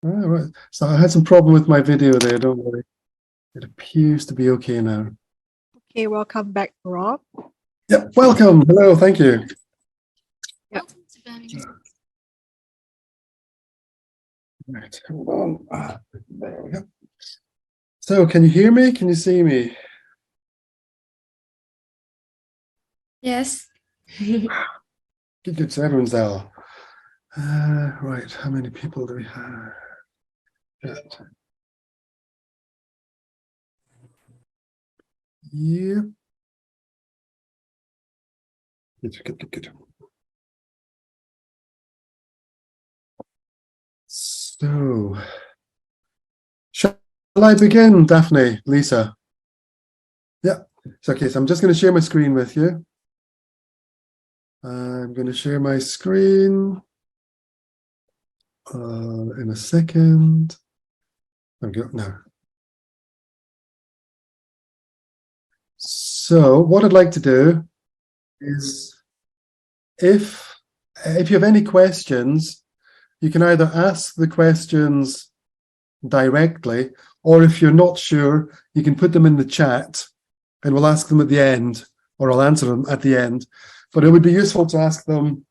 All right. So I had some problem with my video there, don't worry. It appears to be okay now. Okay, welcome back, Rob. Yep, welcome. Hello, thank you. Welcome to Birmingham. Right, hold on. There we go. So can you hear me? Can you see me? Yes. Good, so everyone's there. Right, how many people do we have? Good. Yeah. Good. So, shall I begin, Daphne, Lisa? Yeah, it's okay. So I'm just going to share my screen with you. I'm going to share my screen in a second. There we go. Now. So what I'd like to do is, if you have any questions, you can either ask the questions directly, or if you're not sure, you can put them in the chat and we'll ask them at the end, or I'll answer them at the end. But it would be useful to ask them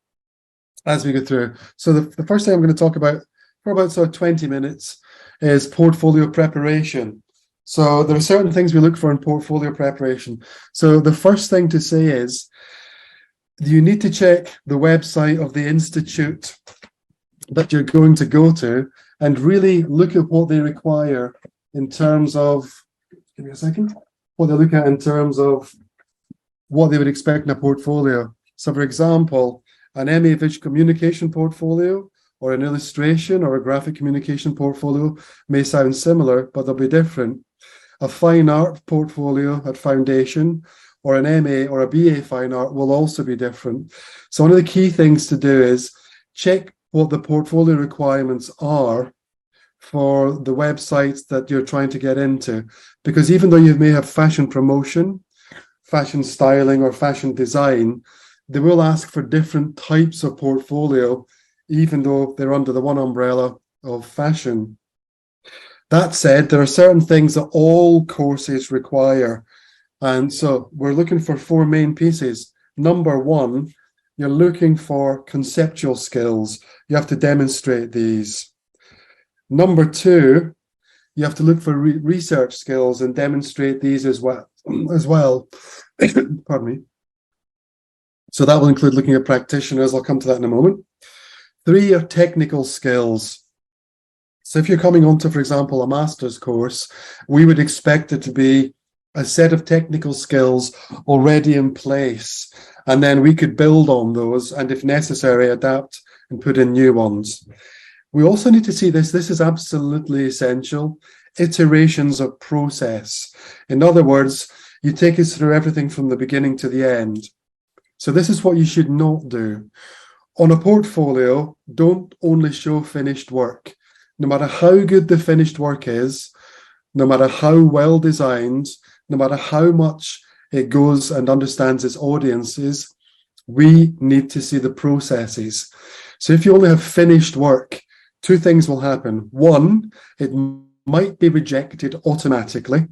as we go through. So the first thing I'm going to talk about for about sort of 20 minutes is portfolio preparation. So there are certain things we look for in portfolio preparation. So the first thing to say is you need to check the website of the institute that you're going to go to and really look at what they require in terms of, give me a second, what they look at in terms of what they would expect in a portfolio. So for example, an MA Visual Communication portfolio or an illustration or a graphic communication portfolio may sound similar, but they'll be different. A fine art portfolio at foundation or an MA or a BA fine art will also be different. So one of the key things to do is check what the portfolio requirements are for the websites that you're trying to get into. Because even though you may have fashion promotion, fashion styling, or fashion design, they will ask for different types of portfolio, even though they're under the one umbrella of fashion. That said, there are certain things that all courses require. And so we're looking for four main pieces. Number one, you're looking for conceptual skills. You have to demonstrate these. Number two, you have to look for research skills and demonstrate these as well. Pardon me. So that will include looking at practitioners. I'll come to that in a moment. Three are technical skills. So if you're coming onto, for example, a master's course, we would expect it to be a set of technical skills already in place. And then we could build on those and, if necessary, adapt and put in new ones. We also need to see this. This is absolutely essential. Iterations of process. In other words, you take us through everything from the beginning to the end. So this is what you should not do. On a portfolio, don't only show finished work. No matter how good the finished work is, no matter how well designed, no matter how much it goes and understands its audiences, we need to see the processes. So if you only have finished work, two things will happen. One, it might be rejected automatically.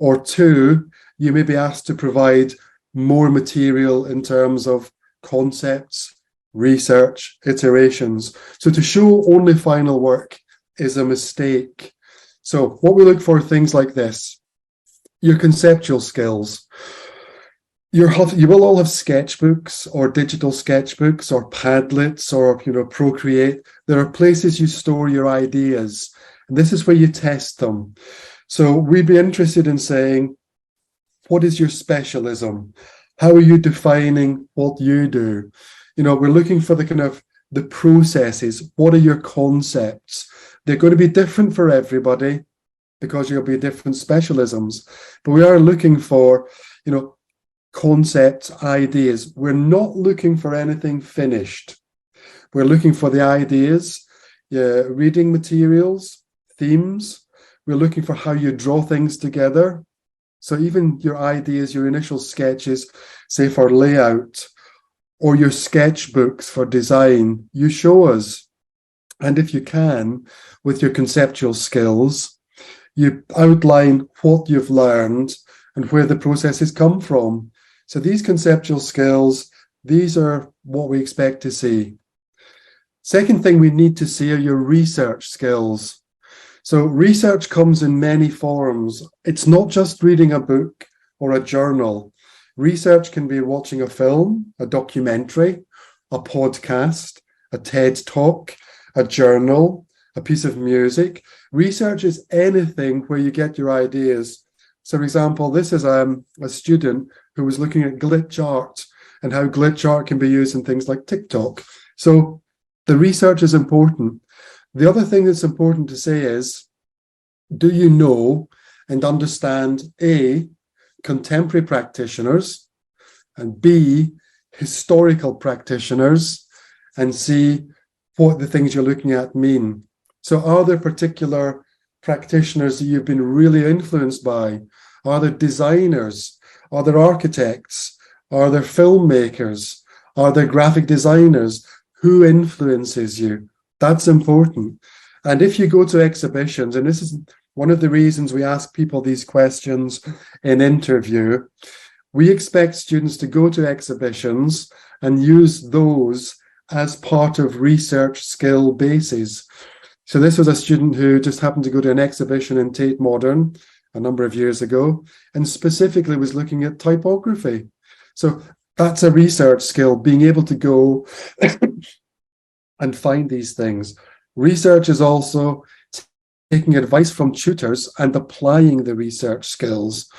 Or two, you may be asked to provide more material in terms of concepts, research, iterations. So to show only final work is a mistake. So what we look for are things like this. Your conceptual skills. You will all have sketchbooks or digital sketchbooks or Padlets or Procreate. There are places you store your ideas, and this is where you test them. So we'd be interested in saying, what is your specialism? How are you defining what you do? We're looking for the processes. What are your concepts? They're going to be different for everybody because you'll be different specialisms. But we are looking for, concepts, ideas. We're not looking for anything finished. We're looking for the ideas, reading materials, themes. We're looking for how you draw things together. So even your ideas, your initial sketches, say for layout, or your sketchbooks for design, you show us. And if you can, with your conceptual skills, you outline what you've learned and where the processes come from. So these conceptual skills, these are what we expect to see. Second thing we need to see are your research skills. So research comes in many forms. It's not just reading a book or a journal. Research can be watching a film, a documentary, a podcast, a TED Talk, a journal, a piece of music. Research is anything where you get your ideas. So, for example, this is a student who was looking at glitch art and how glitch art can be used in things like TikTok. So the research is important. The other thing that's important to say is, do you know and understand A, contemporary practitioners, and B, historical practitioners, and C, what the things you're looking at mean? So are there particular practitioners that you've been really influenced by? Are there designers? Are there architects? Are there filmmakers? Are there graphic designers? Who influences you? That's important. And if you go to exhibitions, and this is one of the reasons we ask people these questions in interview, we expect students to go to exhibitions and use those as part of research skill bases. So this was a student who just happened to go to an exhibition in Tate Modern a number of years ago, and specifically was looking at typography. So that's a research skill, being able to go and find these things. Research is also taking advice from tutors and applying the research skills.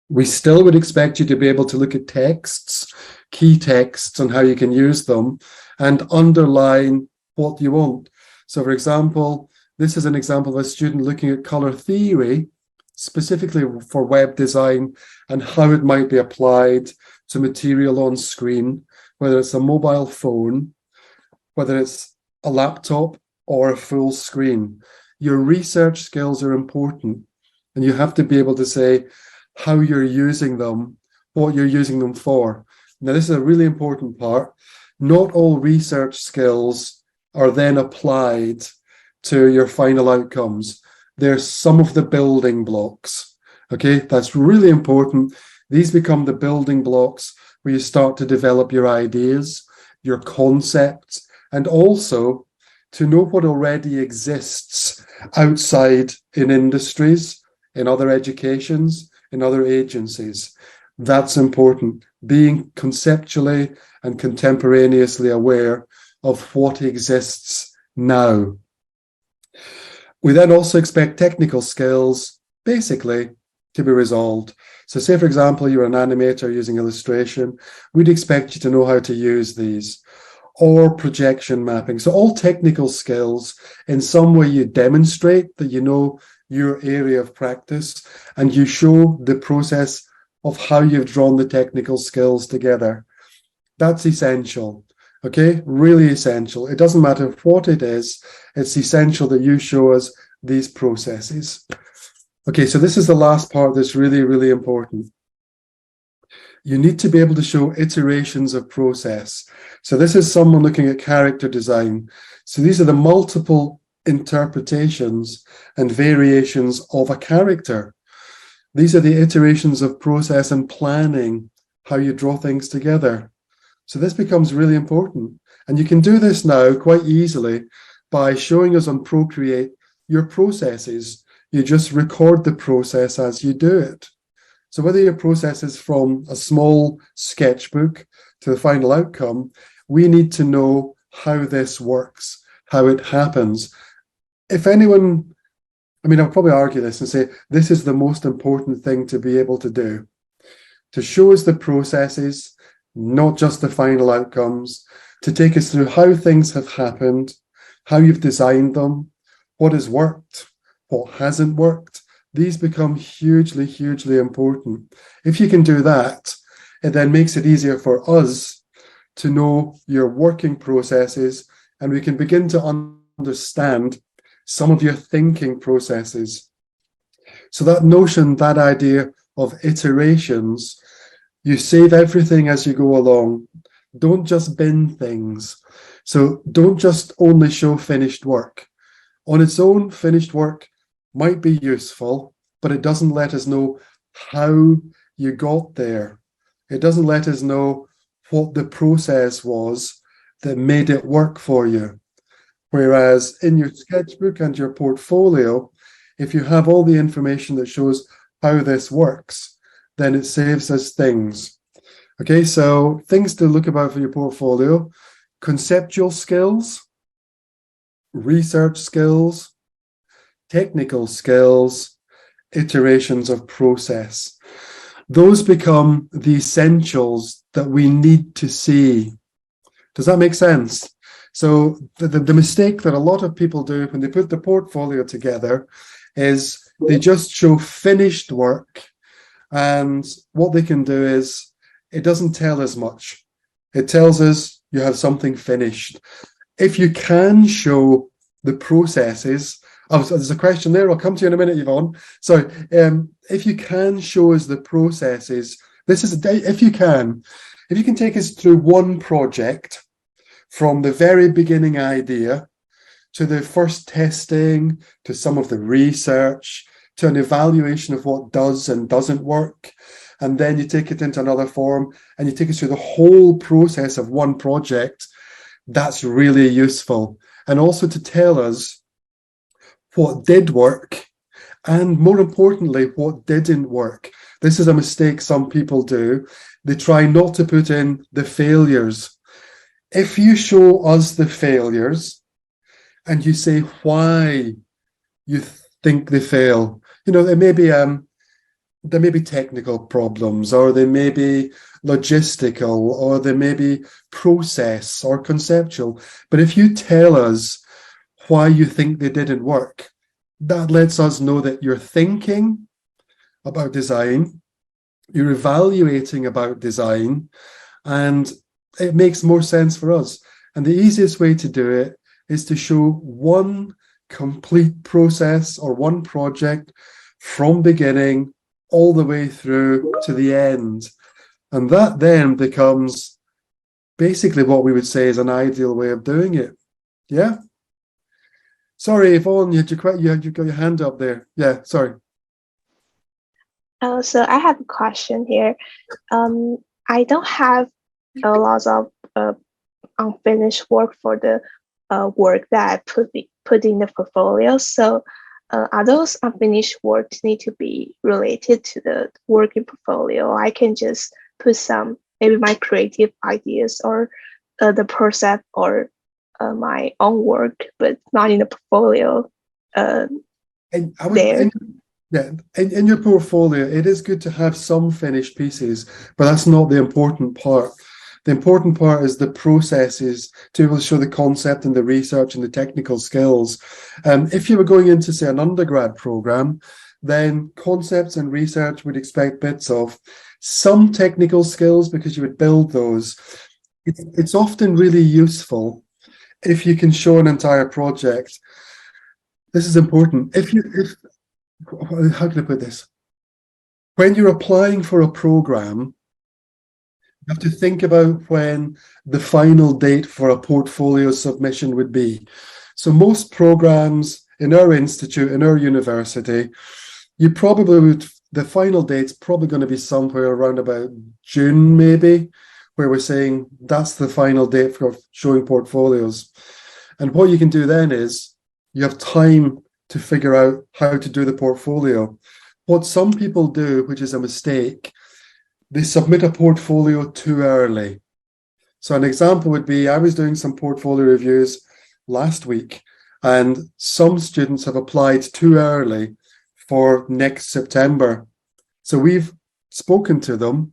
We still would expect you to be able to look at texts, key texts, and how you can use them, and underline what you want. So, for example, this is an example of a student looking at color theory, specifically for web design, and how it might be applied to material on screen, whether it's a mobile phone, whether it's a laptop or a full screen. Your research skills are important, and you have to be able to say how you're using them, what you're using them for. Now, this is a really important part. Not all research skills are then applied to your final outcomes. They're some of the building blocks. Okay, that's really important. These become the building blocks where you start to develop your ideas, your concepts, and also to know what already exists outside in industries, in other educations, in other agencies. That's important. Being conceptually and contemporaneously aware of what exists now. We then also expect technical skills, basically, to be resolved. So say, for example, you're an animator using illustration, we'd expect you to know how to use these. Or projection mapping. So all technical skills, in some way you demonstrate that you know your area of practice, and you show the process of how you've drawn the technical skills together. That's essential. Okay, really essential. It doesn't matter what it is, it's essential that you show us these processes. Okay, so this is the last part that's really, really important. You need to be able to show iterations of process. So this is someone looking at character design. So these are the multiple interpretations and variations of a character. These are the iterations of process and planning, how you draw things together. So this becomes really important. And you can do this now quite easily by showing us on Procreate your processes. You just record the process as you do it. So whether your process is from a small sketchbook to the final outcome, we need to know how this works, how it happens. If anyone, I'll probably argue this and say, this is the most important thing to be able to do. To show us the processes, not just the final outcomes, to take us through how things have happened, how you've designed them, what has worked, what hasn't worked. These become hugely, hugely important. If you can do that, it then makes it easier for us to know your working processes, and we can begin to understand some of your thinking processes. So that notion, that idea of iterations, you save everything as you go along. Don't just bin things. So don't just only show finished work. On its own, finished work might be useful, but it doesn't let us know how you got there. It doesn't let us know what the process was that made it work for you. Whereas in your sketchbook and your portfolio, if you have all the information that shows how this works, then it saves us things. Okay, so things to look about for your portfolio: conceptual skills, research skills, technical skills, iterations of process. Those become the essentials that we need to see. Does that make sense? So the mistake that a lot of people do when they put the portfolio together is they just show finished work, and what they can do is it doesn't tell us much. It tells us you have something finished. If you can show the processes, there's a question there, I'll come to you in a minute, Yvonne. Sorry, if you can show us the processes, if you can take us through one project from the very beginning idea to the first testing, to some of the research, to an evaluation of what does and doesn't work, and then you take it into another form and you take us through the whole process of one project, that's really useful. And also to tell us what did work, and more importantly, what didn't work. This is a mistake some people do. They try not to put in the failures. If you show us the failures and you say why you think they fail, there may be technical problems, or they may be logistical, or they may be process or conceptual. But if you tell us why you think they didn't work, that lets us know that you're thinking about design, you're evaluating about design, and it makes more sense for us. And the easiest way to do it is to show one complete process or one project from beginning all the way through to the end. And that then becomes basically what we would say is an ideal way of doing it. Yeah? Sorry, Yvonne, you got your hand up there. Yeah, sorry. So I have a question here. I don't have a lot of unfinished work for the work that I put in the portfolio. So are those unfinished works need to be related to the work in portfolio? I can just put some, maybe my creative ideas or the process or my own work, but not in the portfolio. In your portfolio, it is good to have some finished pieces, but that's not the important part. The important part is the processes to be able to show the concept and the research and the technical skills. If you were going into, say, an undergrad program, then concepts and research would expect bits of some technical skills because you would build those. It's often really useful if you can show an entire project. This is important. How can I put this? When you're applying for a program, you have to think about when the final date for a portfolio submission would be. So most programs in our institute, in our university, you probably would, the final date's probably going to be somewhere around about June, maybe, where we're saying that's the final date for showing portfolios. And what you can do then is you have time to figure out how to do the portfolio. What some people do, which is a mistake, they submit a portfolio too early. So an example would be, I was doing some portfolio reviews last week, and some students have applied too early for next September. So we've spoken to them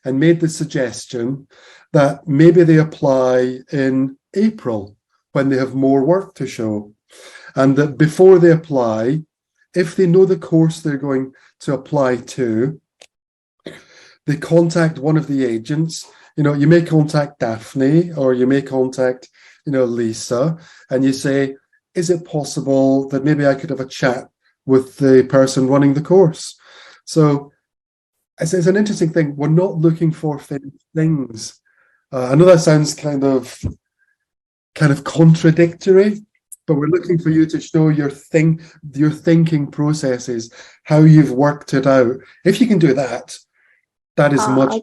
and made the suggestion that maybe they apply in April when they have more work to show. And that before they apply, if they know the course they're going to apply to, they contact one of the agents. You may contact Daphne, or you may contact, Lisa, and you say, is it possible that maybe I could have a chat with the person running the course? So it's an interesting thing. We're not looking for finished things. I know that sounds kind of kind of contradictory, but we're looking for you to show your thinking processes, how you've worked it out. If you can do that, that is much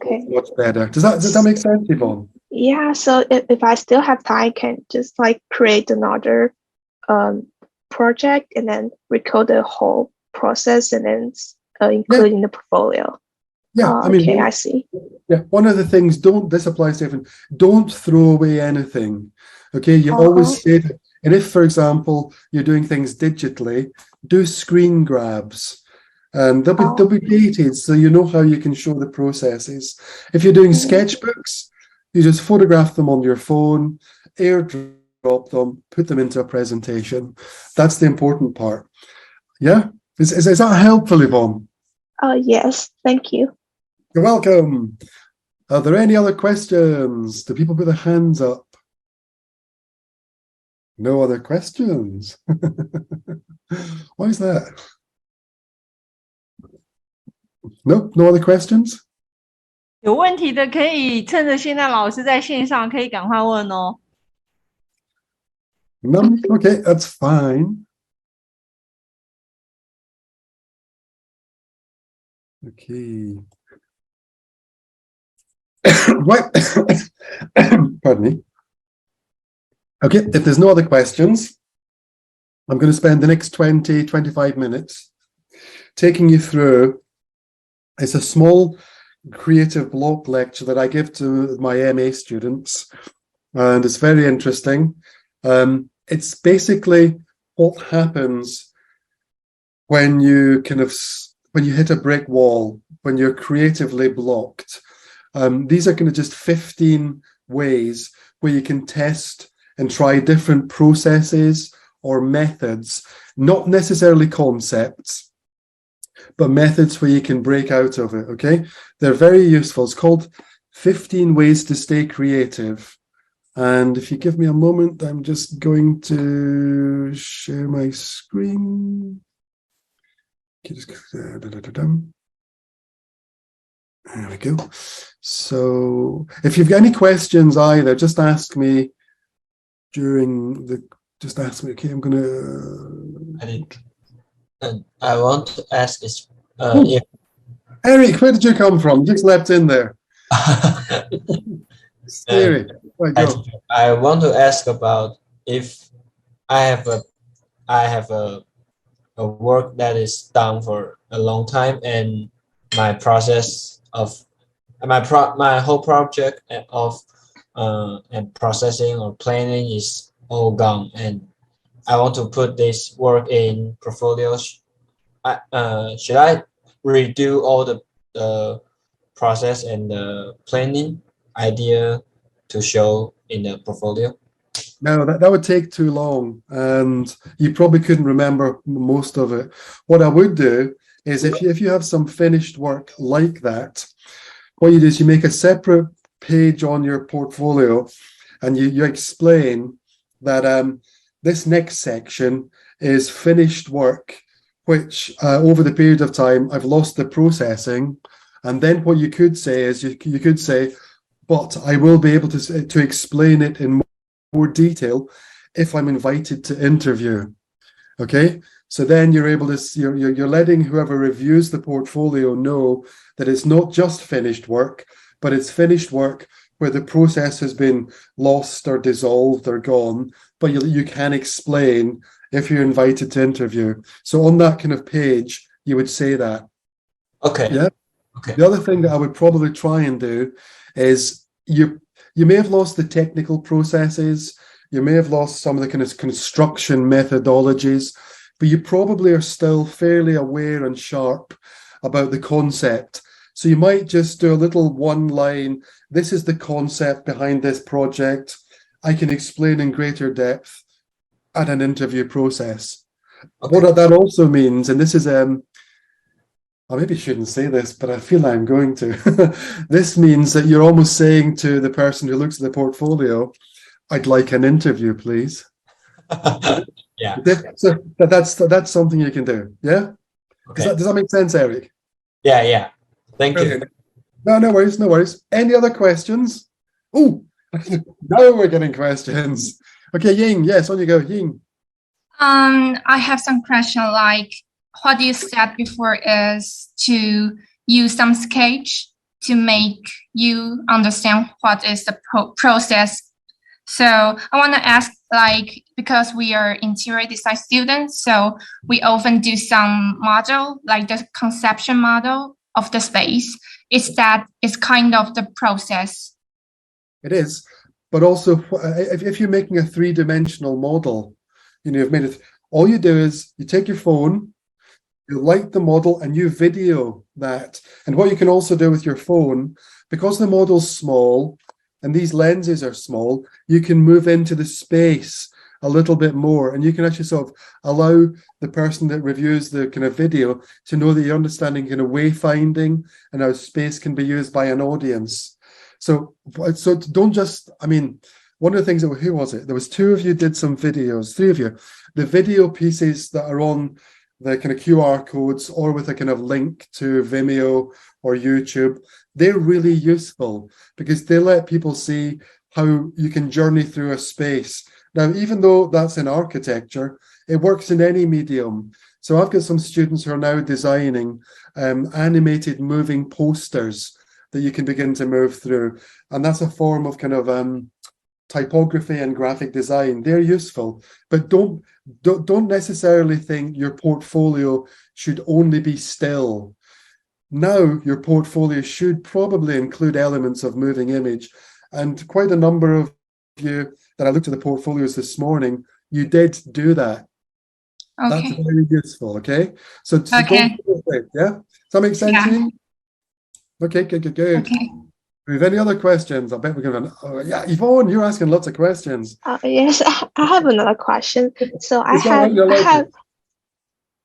better. Does that make sense, Yvonne? Yeah, so if I still have time, I can just like create another project and then record the whole process and then include in the portfolio. Yeah, I mean, okay, I see. Yeah, one of the things, this applies to everyone, don't throw away anything. Okay, you always say that. And if, for example, you're doing things digitally, do screen grabs. And they'll be dated, so you know how you can show the processes. If you're doing sketchbooks, you just photograph them on your phone, airdrop them, put them into a presentation. That's the important part. Yeah? Is that helpful, Yvonne? Yes, thank you. You're welcome. Are there any other questions? Do people put their hands up? No other questions. Why is that? No other questions? 有问题的可以趁着现在老师在线上，可以赶快问哦。None? Okay, that's fine. Okay. Right. Pardon me. Okay, if there's no other questions, I'm going to spend the next 20-25 minutes taking you through. It's a small creative block lecture that I give to my MA students, and it's very interesting. It's basically what happens when you hit a brick wall, when you're creatively blocked. These are kind of just 15 ways where you can test and try different processes or methods, not necessarily concepts, but methods where you can break out of it, okay? They're very useful. It's called 15 Ways to Stay Creative. And if you give me a moment, I'm just going to share my screen. There we go. So if you've got any questions either, just ask me okay, I'm gonna I want to ask if Eric, where did you come from? Just leapt in there. Eric, I want to ask about if I have a work that is done for a long time, and my process of my whole project of and processing or planning is all gone, and I want to put this work in portfolios. Should I redo all the process and the planning idea to show in the portfolio? No, that would take too long, and you probably couldn't remember most of it. What I would do is if you have some finished work like that, what you do is you make a separate page on your portfolio, and you explain that this next section is finished work, which over the period of time I've lost the processing. And then what you could say is you could say, but I will be able to explain it in more detail if I'm invited to interview. Okay, so then you're able to you're letting whoever reviews the portfolio know that it's not just finished work, but it's finished work where the process has been lost or dissolved or gone, but you can explain if you're invited to interview. So on that kind of page, you would say that. Okay. Yeah. Okay. The other thing that I would probably try and do is you may have lost the technical processes, you may have lost some of the kind of construction methodologies, but you probably are still fairly aware and sharp about the concept. So you might just do a little one line, this is the concept behind this project. I can explain in greater depth at an interview process. Okay. What that also means, and this is I maybe shouldn't say this, but I feel I'm going to. This means that you're almost saying to the person who looks at the portfolio, I'd like an interview, please. Yeah. So that's something you can do. Yeah? Okay. Does that make sense, Eric? Yeah. Thank you. No worries. Any other questions? Oh, now we're getting questions. Okay, Ying, yes, on you go, Ying. I have some question like what you said before is to use some sketch to make you understand what is the process. So I want to ask, like, because we are interior design students, so we often do some model, like the conception model of the space. Is that is kind of the process? It is, but also if you're making a three-dimensional model, you know, you've made it. All you do is you take your phone, you light the model, and you video that. And what you can also do with your phone, because the model's small and these lenses are small, you can move into the space a little bit more, and you can actually sort of allow the person that reviews the kind of video to know that you're understanding kind of wayfinding and how space can be used by an audience. So don't just, I mean, one of the things that, who was it? There was two of you did some videos, three of you. The video pieces that are on the kind of QR codes or with a kind of link to Vimeo or YouTube, they're really useful because they let people see how you can journey through a space. Now, even though that's in architecture, it works in any medium. So I've got some students who are now designing animated moving posters that you can begin to move through. And that's a form of kind of typography and graphic design. They're useful, but don't necessarily think your portfolio should only be still. Now your portfolio should probably include elements of moving image, and quite a number of you that I looked at the portfolios this morning, you did do that. Okay. That's very useful. Okay, so Okay. yeah, does that make sense to Yeah. you? Okay, good. Okay. Do we have any other questions? I bet we're going to. Yeah, Yvonne, you're asking lots of questions. Yes, I have another question. So Is that right? You're I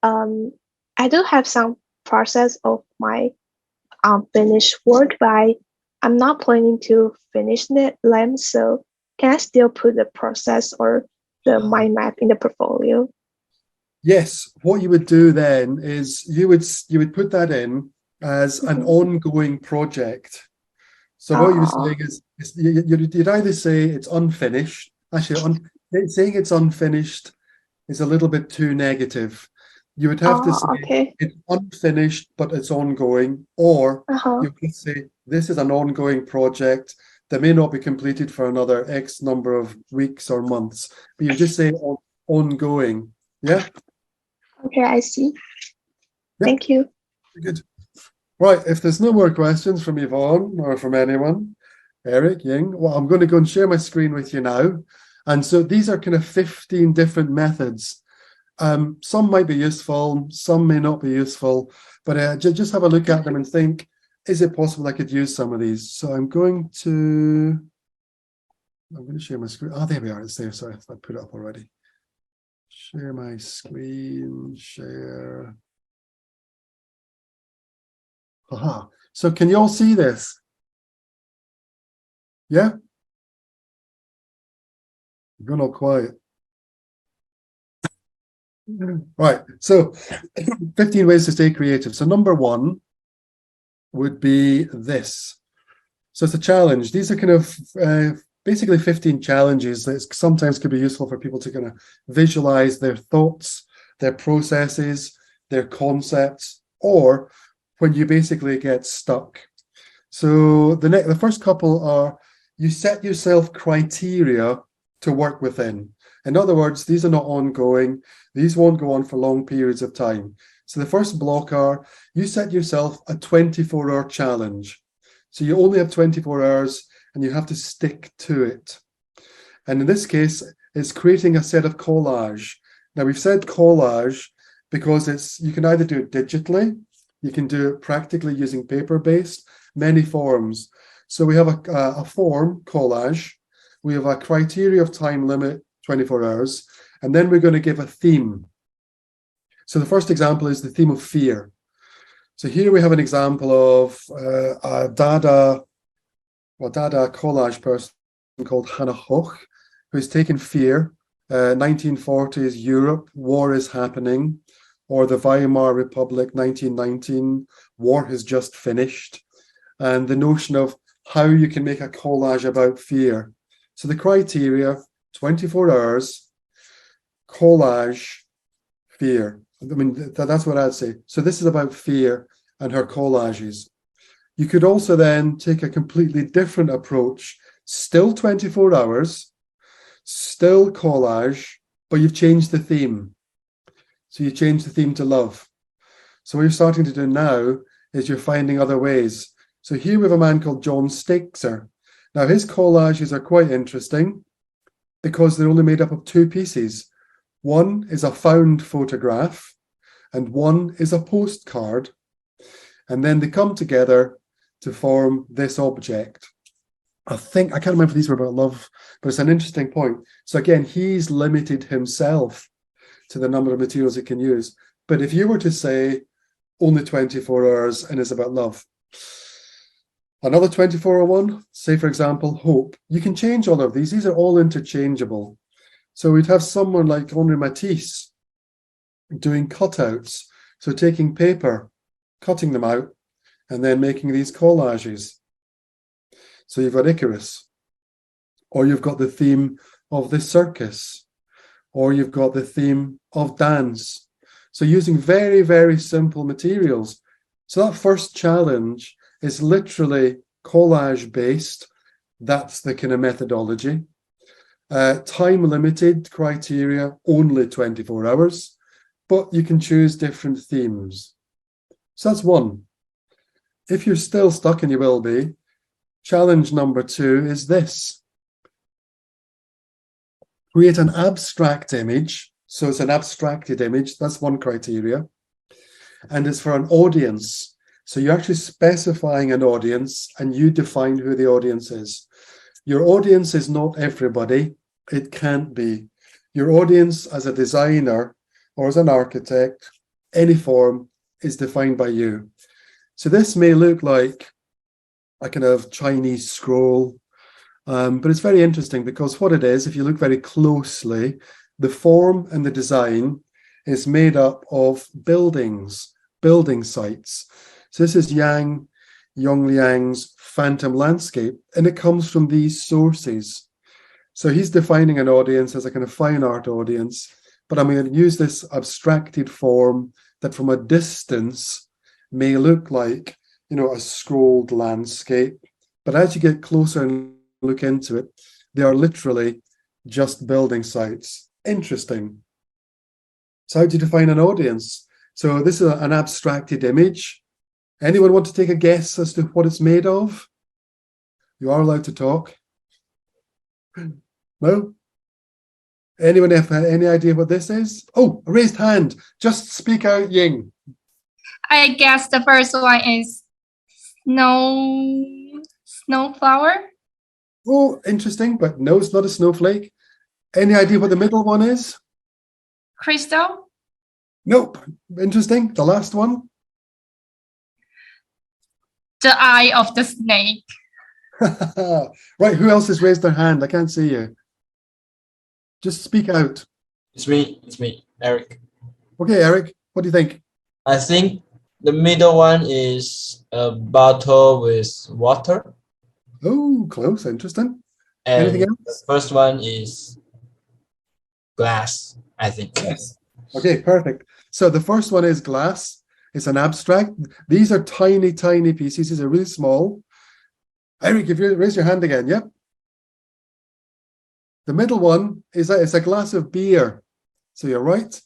welcome. I do have some process of my unfinished work, but I'm not planning to finish them. So can I still put the process or the mind map in the portfolio? Yes, what you would do then is you would put that in as an ongoing project. So what you were saying is you'd either say it's unfinished. Actually, saying it's unfinished is a little bit too negative. You would have to say okay. it's unfinished, but it's ongoing, or you could say this is an ongoing project that may not be completed for another X number of weeks or months, but you just say ongoing. Yeah. Okay, I see. Yep. Thank you. Good. Right, if there's no more questions from Yvonne or from anyone, Eric, Ying, well, I'm going to go and share my screen with you now. And so these are kind of 15 different methods. Some might be useful, some may not be useful, but just have a look at them and think, is it possible I could use some of these? So I'm going to share my screen. Oh, there we are. It's there. Sorry, I put it up already. Share my screen, share. Aha. So can you all see this? Yeah? You're going all quiet. Right. So 15 ways to stay creative. So number one would be this. So it's a challenge. These are kind of basically 15 challenges that sometimes could be useful for people to kind of visualize their thoughts, their processes, their concepts, or when you basically get stuck. So the first couple are you set yourself criteria to work within. In other words, these are not ongoing. These won't go on for long periods of time. So the first block are you set yourself a 24-hour challenge. So you only have 24 hours and you have to stick to it. And in this case, it's creating a set of collage. Now we've said collage because you can either do it digitally, you can do it practically using paper-based, many forms. So we have a form, collage. We have a criteria of time limit, 24 hours. And then we're going to give a theme. So the first example is the theme of fear. So here we have an example of a Dada collage person called Hannah Hoch, who's taken fear, 1940s Europe, war is happening, or the Weimar Republic, 1919, war has just finished, and the notion of how you can make a collage about fear. So the criteria, 24 hours, collage, fear. I mean, that's what I'd say. So this is about fear and her collages. You could also then take a completely different approach, still 24 hours, still collage, but you've changed the theme. So you change the theme to love. So what you're starting to do now is you're finding other ways. So here we have a man called John Stakser. Now his collages are quite interesting because they're only made up of two pieces. One is a found photograph and one is a postcard. And then they come together to form this object. I can't remember if these were about love, but it's an interesting point. So again, he's limited himself to the number of materials he can use. But if you were to say only 24 hours and it's about love, another 24-01, say for example, hope. You can change all of these. These are all interchangeable. So we'd have someone like Henri Matisse doing cutouts. So taking paper, cutting them out, and then making these collages. So you've got Icarus, or you've got the theme of the circus, or you've got the theme of dance. So using very, very simple materials. So that first challenge is literally collage based. That's the kind of methodology. Time limited criteria, only 24 hours, but you can choose different themes. So that's one. If you're still stuck, and you will be, challenge number 2 is this. Create an abstract image. So it's an abstracted image. That's one criteria. And it's for an audience. So you're actually specifying an audience and you define who the audience is. Your audience is not everybody. It can't be. Your audience as a designer or as an architect, any form, is defined by you. So this may look like a kind of Chinese scroll, but it's very interesting because what it is, if you look very closely, the form and the design is made up of buildings, building sites. So this is Yang Yongliang's Phantom Landscape, and it comes from these sources. So he's defining an audience as a kind of fine art audience, but I'm going to use this abstracted form that from a distance may look like, a scrolled landscape. But as you get closer and look into it, they are literally just building sites. Interesting. So how do you define an audience? So this is an abstracted image. Anyone want to take a guess as to what it's made of? You are allowed to talk. No? Anyone have any idea what this is? Oh, a raised hand. Just speak out, Ying. I guess the first one is snowflower. Oh, interesting, but no, it's not a snowflake. Any idea what the middle one is? Crystal. Nope. Interesting. The last one? The eye of the snake. Right, who else has raised their hand? I can't see you. Just speak out. It's me, Eric. Okay, Eric, what do you think? I think the middle one is a bottle with water. Oh, close, interesting. And anything else? The first one is glass, I think. Yes. Okay, perfect. So the first one is glass. It's an abstract. These are tiny, tiny pieces. These are really small. Eric, if you raise your hand again, yep. The middle one is a glass of beer. So you're right.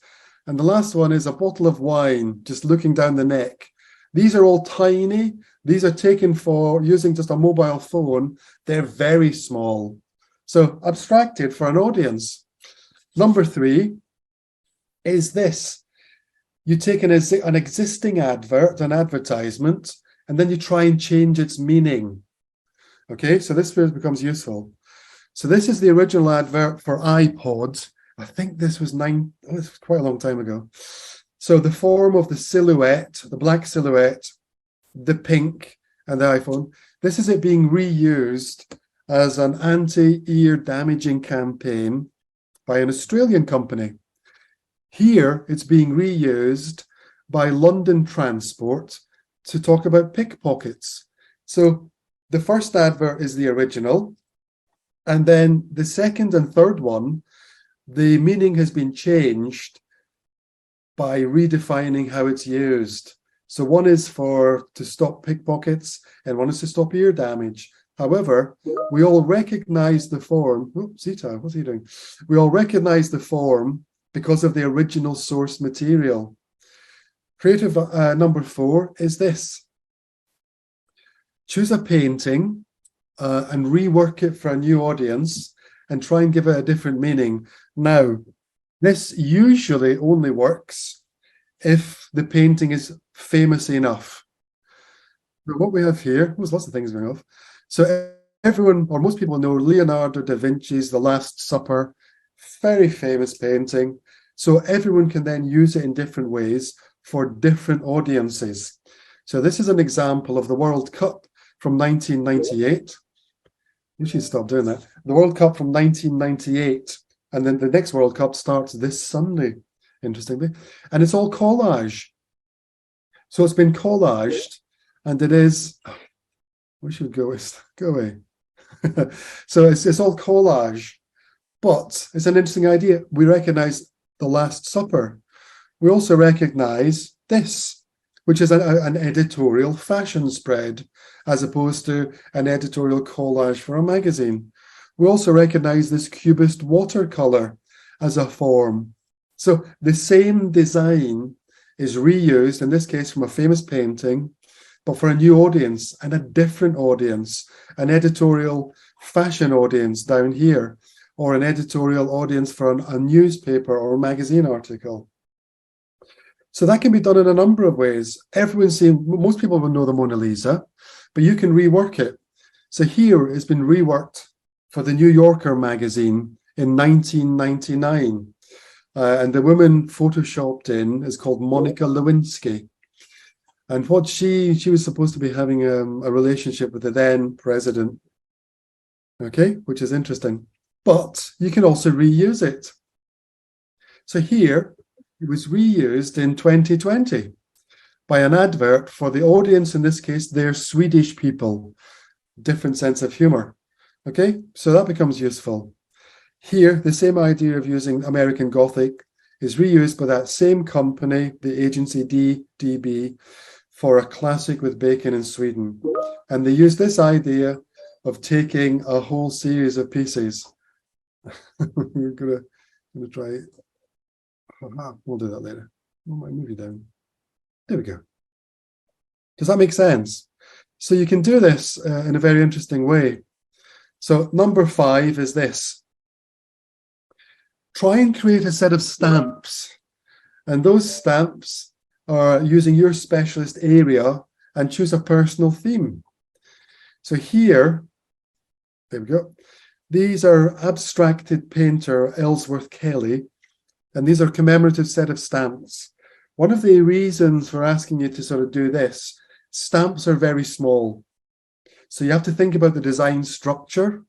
And the last one is a bottle of wine, just looking down the neck. These are all tiny. These are taken for using just a mobile phone. They're very small. So abstracted for an audience. Number 3 is this. You take an existing advert, an advertisement, and then you try and change its meaning. Okay, so this becomes useful. So this is the original advert for iPod. I think this was quite a long time ago. So the form of the silhouette, the black silhouette, the pink, and the iPhone. This is it being reused as an anti-ear damaging campaign by an Australian company. Here, it's being reused by London Transport to talk about pickpockets. So the first advert is the original, And then the second and third one, the meaning has been changed by redefining how it's used. So one is to stop pickpockets and one is to stop ear damage. However, we all recognize the form. Oops, Zita, what's he doing? We all recognize the form because of the original source material. Creative number 4 is this. Choose a painting and rework it for a new audience and try and give it a different meaning. Now, this usually only works if the painting is famous enough. Now, what we have here, there's lots of things going off. So everyone, or most people know Leonardo da Vinci's The Last Supper, very famous painting. So everyone can then use it in different ways for different audiences. So this is an example of the World Cup from 1998. You should stop doing that. The World Cup from 1998. And then the next World Cup starts this Sunday, interestingly. And it's all collage. So it's been collaged, and it is, we should go away. So it's all collage, but it's an interesting idea. We recognize The Last Supper. We also recognize this, which is an editorial fashion spread, as opposed to an editorial collage for a magazine. We also recognize this cubist watercolor as a form. So the same design is reused, in this case from a famous painting, but for a new audience and a different audience, an editorial fashion audience down here, or an editorial audience for a newspaper or magazine article. So that can be done in a number of ways. Most people will know the Mona Lisa, but you can rework it. So here it's been reworked for the New Yorker magazine in 1999. And the woman photoshopped in is called Monica Lewinsky. And what she was supposed to be having a relationship with the then president, okay, which is interesting. But you can also reuse it. So here, it was reused in 2020 by an advert for the audience. In this case, they're Swedish people, different sense of humor. Okay, so that becomes useful. Here, the same idea of using American Gothic is reused by that same company, the agency DDB, for a classic with bacon in Sweden. And they use this idea of taking a whole series of pieces. We're gonna try it. We'll do that later. Oh, my movie down. There we go. Does that make sense? So you can do this in a very interesting way. So number 5 is this. Try and create a set of stamps. And those stamps are using your specialist area, and choose a personal theme. So here, there we go. These are abstracted painter Ellsworth Kelly, and these are commemorative set of stamps. One of the reasons for asking you to sort of do this, stamps are very small. So you have to think about the design structure,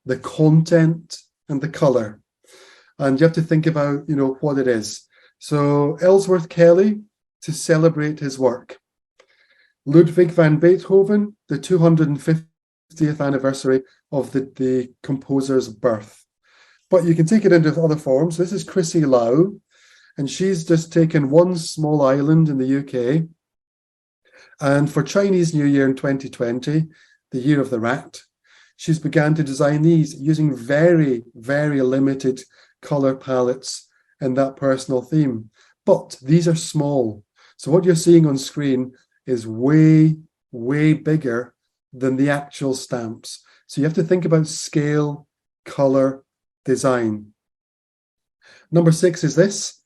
the content, and the color. And you have to think about, what it is. So Ellsworth Kelly, to celebrate his work. Ludwig van Beethoven, the 250th anniversary of the composer's birth. But you can take it into other forms. This is Chrissy Lau, and she's just taken one small island in the UK. And for Chinese New Year in 2020, the year of the rat, she's began to design these using very, very limited color palettes in that personal theme. But these are small. So what you're seeing on screen is way, way bigger than the actual stamps. So you have to think about scale, color, design. Number 6 is this.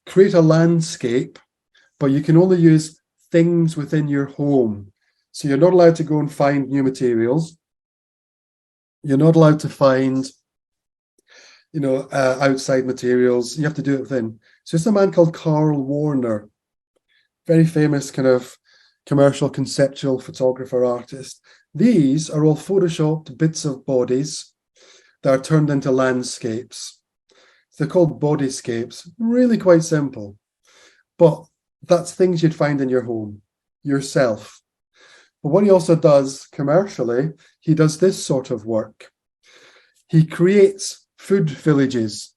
Create a landscape, but you can only use things within your home. So you're not allowed to go and find new materials. You're not allowed to find, outside materials. You have to do it within. So it's a man called Carl Warner, very famous kind of commercial conceptual photographer artist. These are all photoshopped bits of bodies that are turned into landscapes. They're called bodyscapes, really quite simple. But that's things you'd find in your home, yourself. But what he also does commercially, he does this sort of work. He creates food villages.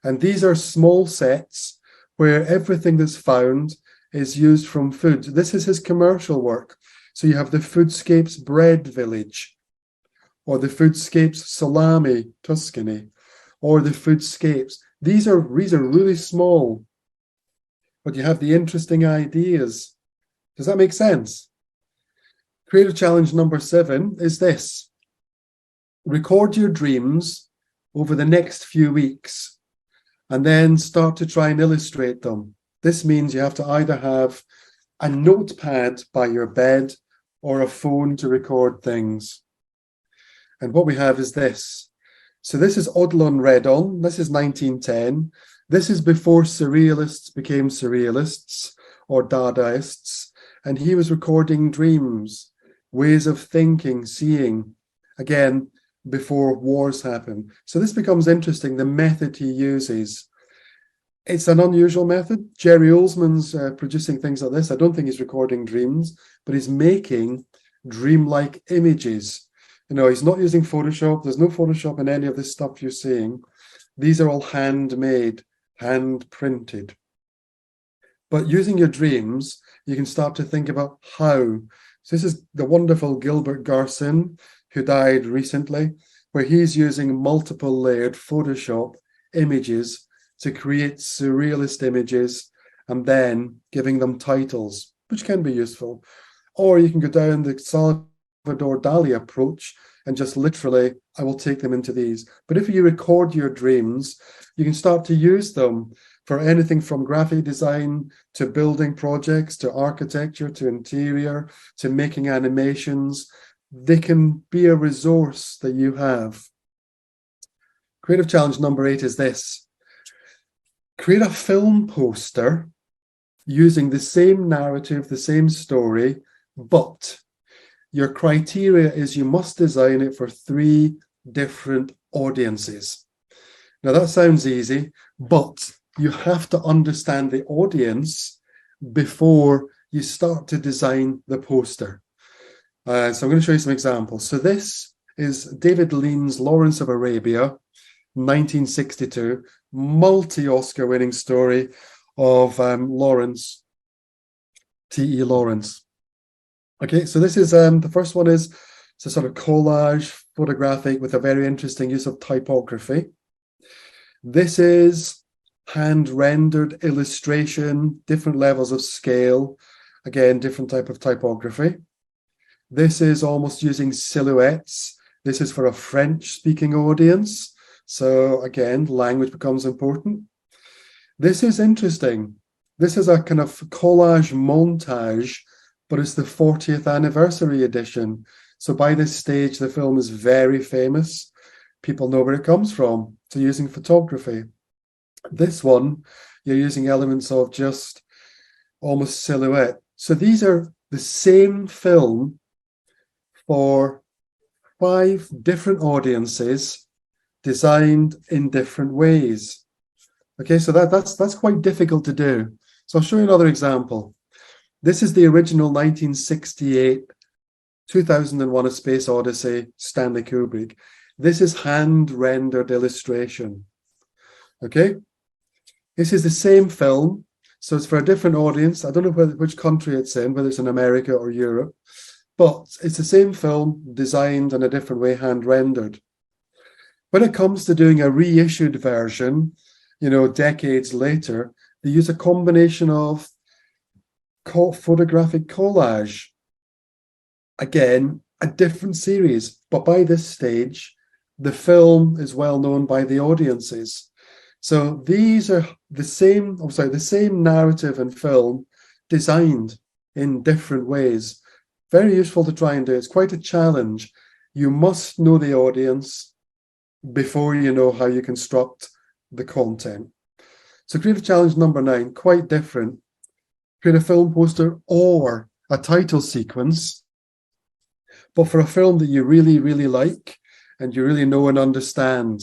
And these are small sets where everything that's found is used from food. This is his commercial work. So you have the Foodscapes Bread Village, or the Foodscapes Salami Tuscany, or the Foodscapes. These are really small, but you have the interesting ideas. Does that make sense? Creative challenge number 7 is this. Record your dreams over the next few weeks and then start to try and illustrate them. This means you have to either have a notepad by your bed or a phone to record things. And what we have is this. So this is Odlon Redon. This is 1910. This is before surrealists became surrealists or Dadaists. And he was recording dreams, ways of thinking, seeing, again, before wars happen. So this becomes interesting, the method he uses. It's an unusual method. Jerry Olsman's producing things like this. I don't think he's recording dreams, but he's making dreamlike images. You know, he's not using Photoshop. There's no Photoshop in any of this stuff you're seeing. These are all handmade, hand printed. But using your dreams, you can start to think about how. So this is the wonderful Gilbert Garson, who died recently, where he's using multiple layered Photoshop images to create surrealist images and then giving them titles, which can be useful. Or you can go down the Salvador Dali approach and just literally, I will take them into these. But if you record your dreams, you can start to use them for anything from graphic design to building projects, to architecture, to interior, to making animations. They can be a resource that you have. Creative challenge number 8 is this. Create a film poster using the same narrative, the same story, but your criteria is you must design it for 3 different audiences. Now that sounds easy, but you have to understand the audience before you start to design the poster. So I'm going to show you some examples. So this is David Lean's Lawrence of Arabia, 1962, multi-Oscar winning story of Lawrence, T.E. Lawrence. Okay, so this is, the first one is it's a sort of collage photographic with a very interesting use of typography. This is hand-rendered illustration, different levels of scale, again, different type of typography. This is almost using silhouettes. This is for a French-speaking audience. So again, language becomes important. This is interesting. This is a kind of collage montage, but it's the 40th anniversary edition. So by this stage, the film is very famous. People know where it comes from. So using photography. This one, you're using elements of just almost silhouette. So these are the same film for 5 different audiences designed in different ways. Okay, so that's quite difficult to do. So I'll show you another example. This is the original 1968, 2001 A Space Odyssey, Stanley Kubrick. This is hand-rendered illustration. Okay, this is the same film, so it's for a different audience. I don't know which country it's in, whether it's in America or Europe, but it's the same film designed in a different way, hand-rendered. When it comes to doing a reissued version, you know, decades later, they use a combination of photographic collage. Again, a different series, but by this stage, the film is well known by the audiences. So these are the same narrative and film designed in different ways. Very useful to try and do. It's quite a challenge. You must know the audience before you know how you construct the content. So creative challenge number 9, quite different. Create a film poster or a title sequence, but for a film that you really, really like and you really know and understand.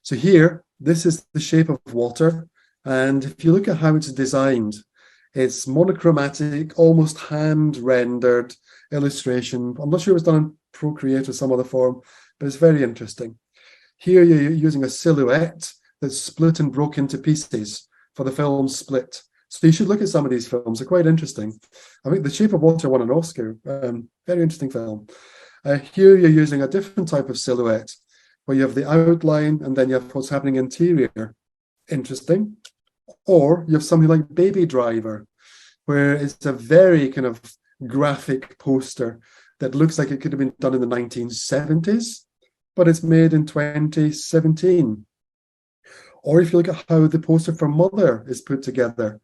So here, this is the shape of water. And if you look at how it's designed, it's monochromatic, almost hand-rendered illustration. I'm not sure it was done in Procreate or some other form, but it's very interesting. Here you're using a silhouette that's split and broke into pieces for the film Split. So you should look at some of these films. They're quite interesting. I think The Shape of Water won an Oscar. Very interesting film. Here you're using a different type of silhouette where you have the outline and then you have what's happening interior. Interesting. Or you have something like Baby Driver, where it's a very kind of graphic poster that looks like it could have been done in the 1970s, but it's made in 2017. Or if you look at how the poster for Mother is put together,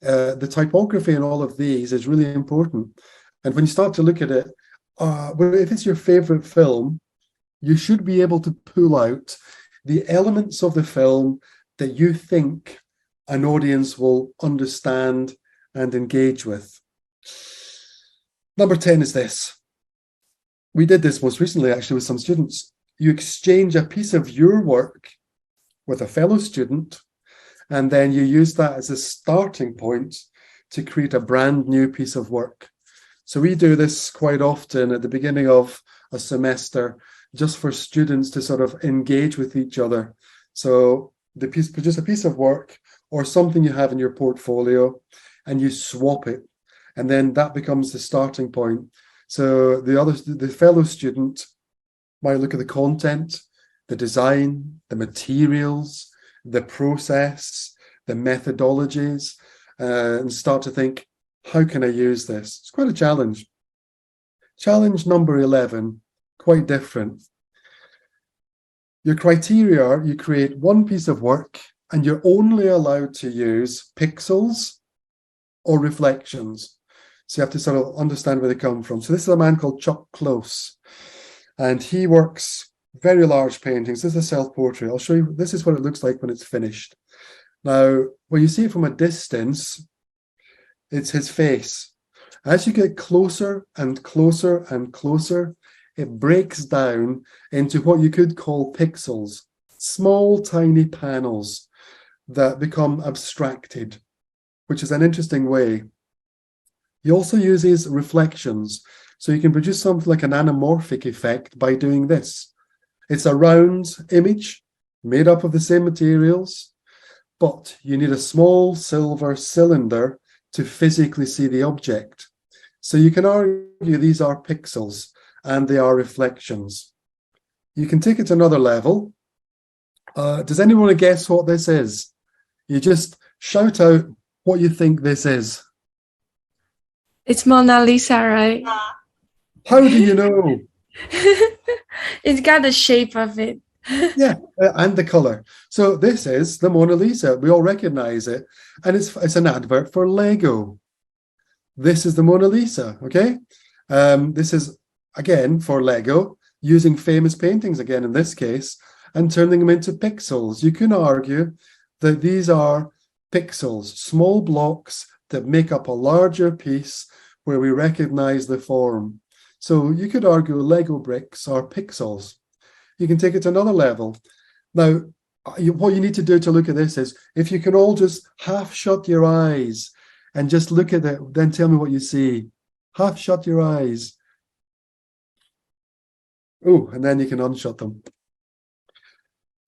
the typography in all of these is really important. And when you start to look at it, if it's your favorite film, you should be able to pull out the elements of the film that you think an audience will understand and engage with. Number 10 is this. We did this most recently, actually, with some students. You exchange a piece of your work with a fellow student, and then you use that as a starting point to create a brand new piece of work. So we do this quite often at the beginning of a semester, just for students to sort of engage with each other. So produce a piece of work or something you have in your portfolio, and you swap it, and then that becomes the starting point. So the fellow student might look at the content, the design, the materials, the process, the methodologies, and start to think, how can I use this? It's quite a challenge. Challenge number 11, quite different. Your criteria are you create one piece of work and you're only allowed to use pixels or reflections. So you have to sort of understand where they come from. So this is a man called Chuck Close, and he works very large paintings. This is a self-portrait. I'll show you. This is what it looks like when it's finished. Now, when you see it from a distance, it's his face. As you get closer and closer and closer, it breaks down into what you could call pixels, small, tiny panels that become abstracted, which is an interesting way. He also uses reflections. So you can produce something like an anamorphic effect by doing this. It's a round image made up of the same materials, but you need a small silver cylinder to physically see the object. So you can argue these are pixels and they are reflections. You can take it to another level. Does anyone want to guess what this is? You just shout out what you think this is. It's Mona Lisa, right? How do you know? It's got the shape of it. Yeah, and the color. So this is the Mona Lisa. We all recognize it. And it's an advert for Lego. This is the Mona Lisa, okay? This is, again, for Lego, using famous paintings, again, in this case, and turning them into pixels. You can argue that these are pixels, small blocks that make up a larger piece where we recognize the form. So you could argue Lego bricks are pixels. You can take it to another level. Now, what you need to do to look at this is, if you can all just half shut your eyes and just look at it, then tell me what you see. Half shut your eyes. Oh, and then you can unshut them.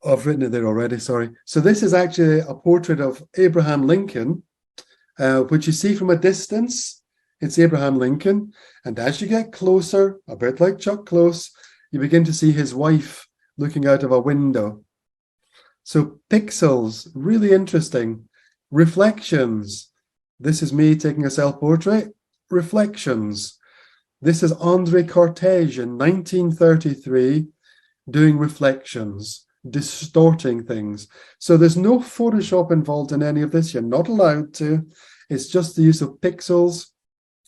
Oh, I've written it there already, sorry. So this is actually a portrait of Abraham Lincoln, which you see from a distance. It's Abraham Lincoln. And as you get closer, a bit like Chuck Close, you begin to see his wife looking out of a window. So pixels, really interesting. Reflections. This is me taking a self-portrait. Reflections. This is André Cortège in 1933 doing reflections, distorting things. So there's no Photoshop involved in any of this. You're not allowed to. It's just the use of pixels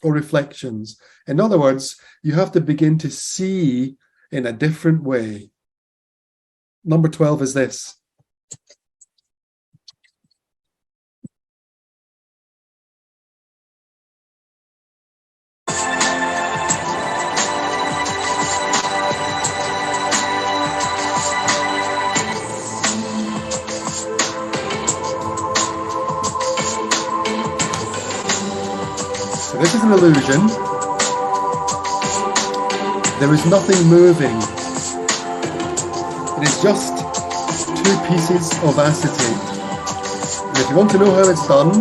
or reflections. In other words, you have to begin to see in a different way. Number 12 is this. So this is an illusion. There is nothing moving. is just 2 pieces of acetate. And if you want to know how it's done,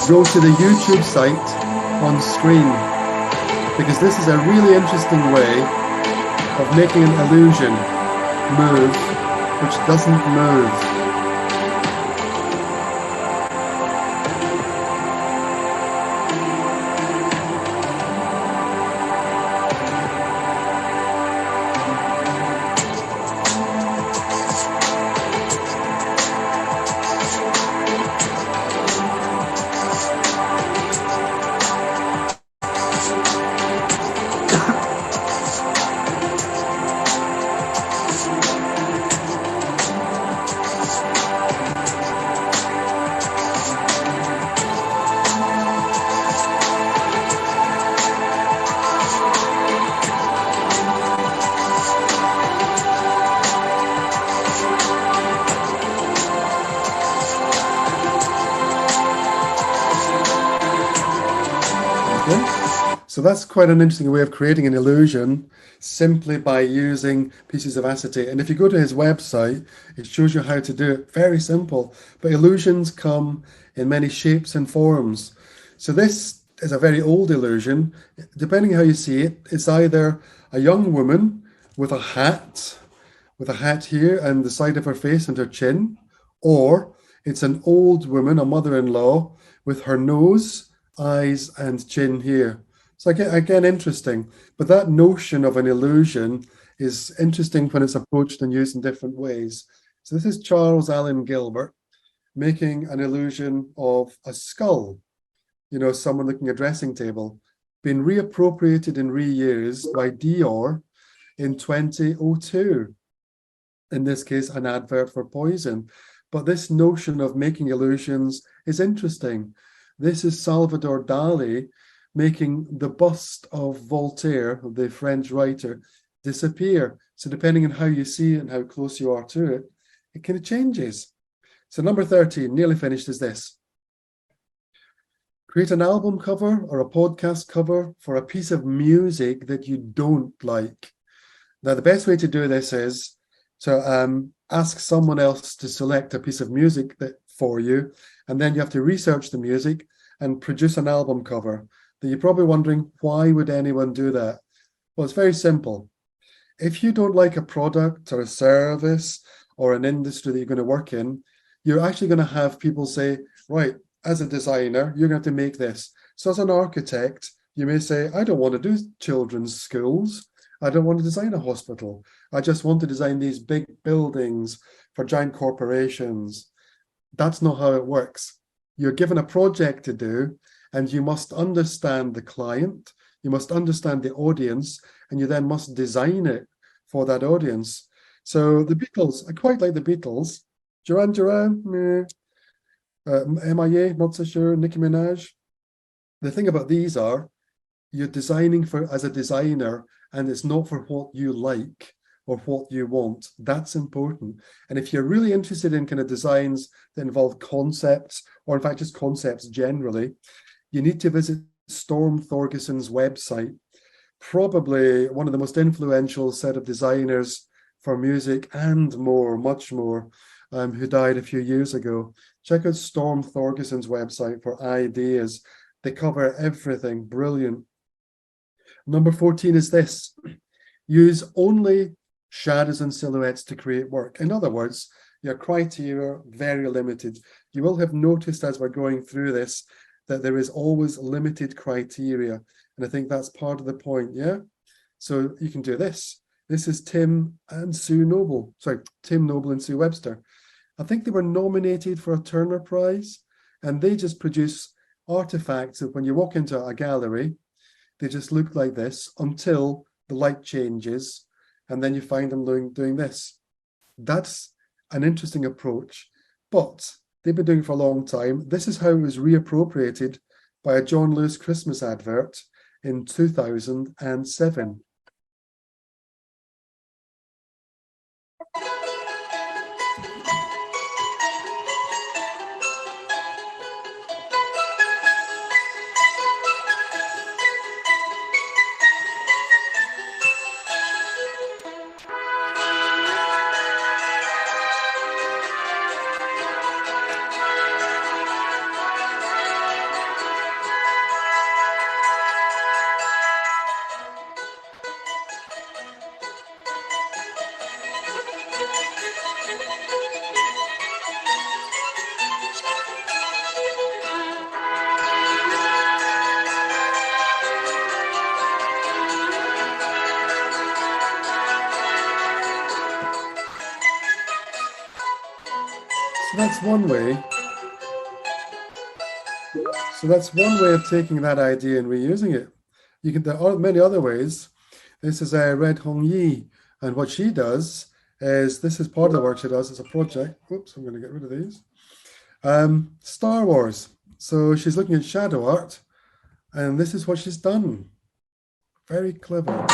go to the YouTube site on screen, because this is a really interesting way of making an illusion move which doesn't move. So that's quite an interesting way of creating an illusion simply by using pieces of acetate. And if you go to his website, it shows you how to do it. Very simple. But illusions come in many shapes and forms. So this is a very old illusion. Depending how you see it, it's either a young woman with a hat here and the side of her face and her chin, or it's an old woman, a mother-in-law, with her nose, eyes, and chin here. So again, interesting. But that notion of an illusion is interesting when it's approached and used in different ways. So this is Charles Allen Gilbert making an illusion of a skull, someone looking at a dressing table, being reappropriated and reused by Dior in 2002. In this case, an advert for poison. But this notion of making illusions is interesting. This is Salvador Dali making the bust of Voltaire, the French writer, disappear. So depending on how you see it and how close you are to it, it kind of changes. So number 13, nearly finished, is this. Create an album cover or a podcast cover for a piece of music that you don't like. Now, the best way to do this is to ask someone else to select a piece of music for you, and then you have to research the music and produce an album cover. That you're probably wondering, why would anyone do that? Well, it's very simple. If you don't like a product or a service or an industry that you're going to work in, you're actually going to have people say, right, as a designer, you're going to have to make this. So as an architect, you may say, I don't want to do children's schools. I don't want to design a hospital. I just want to design these big buildings for giant corporations. That's not how it works. You're given a project to do, and you must understand the client, you must understand the audience, and you then must design it for that audience. So the Beatles, I quite like the Beatles. Duran Duran, MIA, not so sure, Nicki Minaj. The thing about these are, you're designing as a designer, and it's not for what you like or what you want. That's important. And if you're really interested in kind of designs that involve concepts, or in fact just concepts generally, you need to visit Storm Thorgerson's website, probably one of the most influential set of designers for music and more, much more, who died a few years ago. Check out Storm Thorgerson's website for ideas. They cover everything. Brilliant. Number 14 is this. Use only shadows and silhouettes to create work. In other words, your criteria are very limited. You will have noticed as we're going through this that there is always limited criteria. And I think that's part of the point, yeah? So you can do this. This is Tim and Sue Noble. Sorry, Tim Noble and Sue Webster. I think they were nominated for a Turner Prize, and they just produce artifacts that when you walk into a gallery, they just look like this until the light changes, and then you find them doing this. That's an interesting approach, but they've been doing it for a long time. This is how it was reappropriated by a John Lewis Christmas advert in 2007. So that's one way. So that's one way of taking that idea and reusing it. There are many other ways. This is Red Hong Yi, and what she does is, this is part of the work she does. It's a project. Oops, I'm going to get rid of these. Star Wars. So she's looking at shadow art, and this is what she's done. Very clever.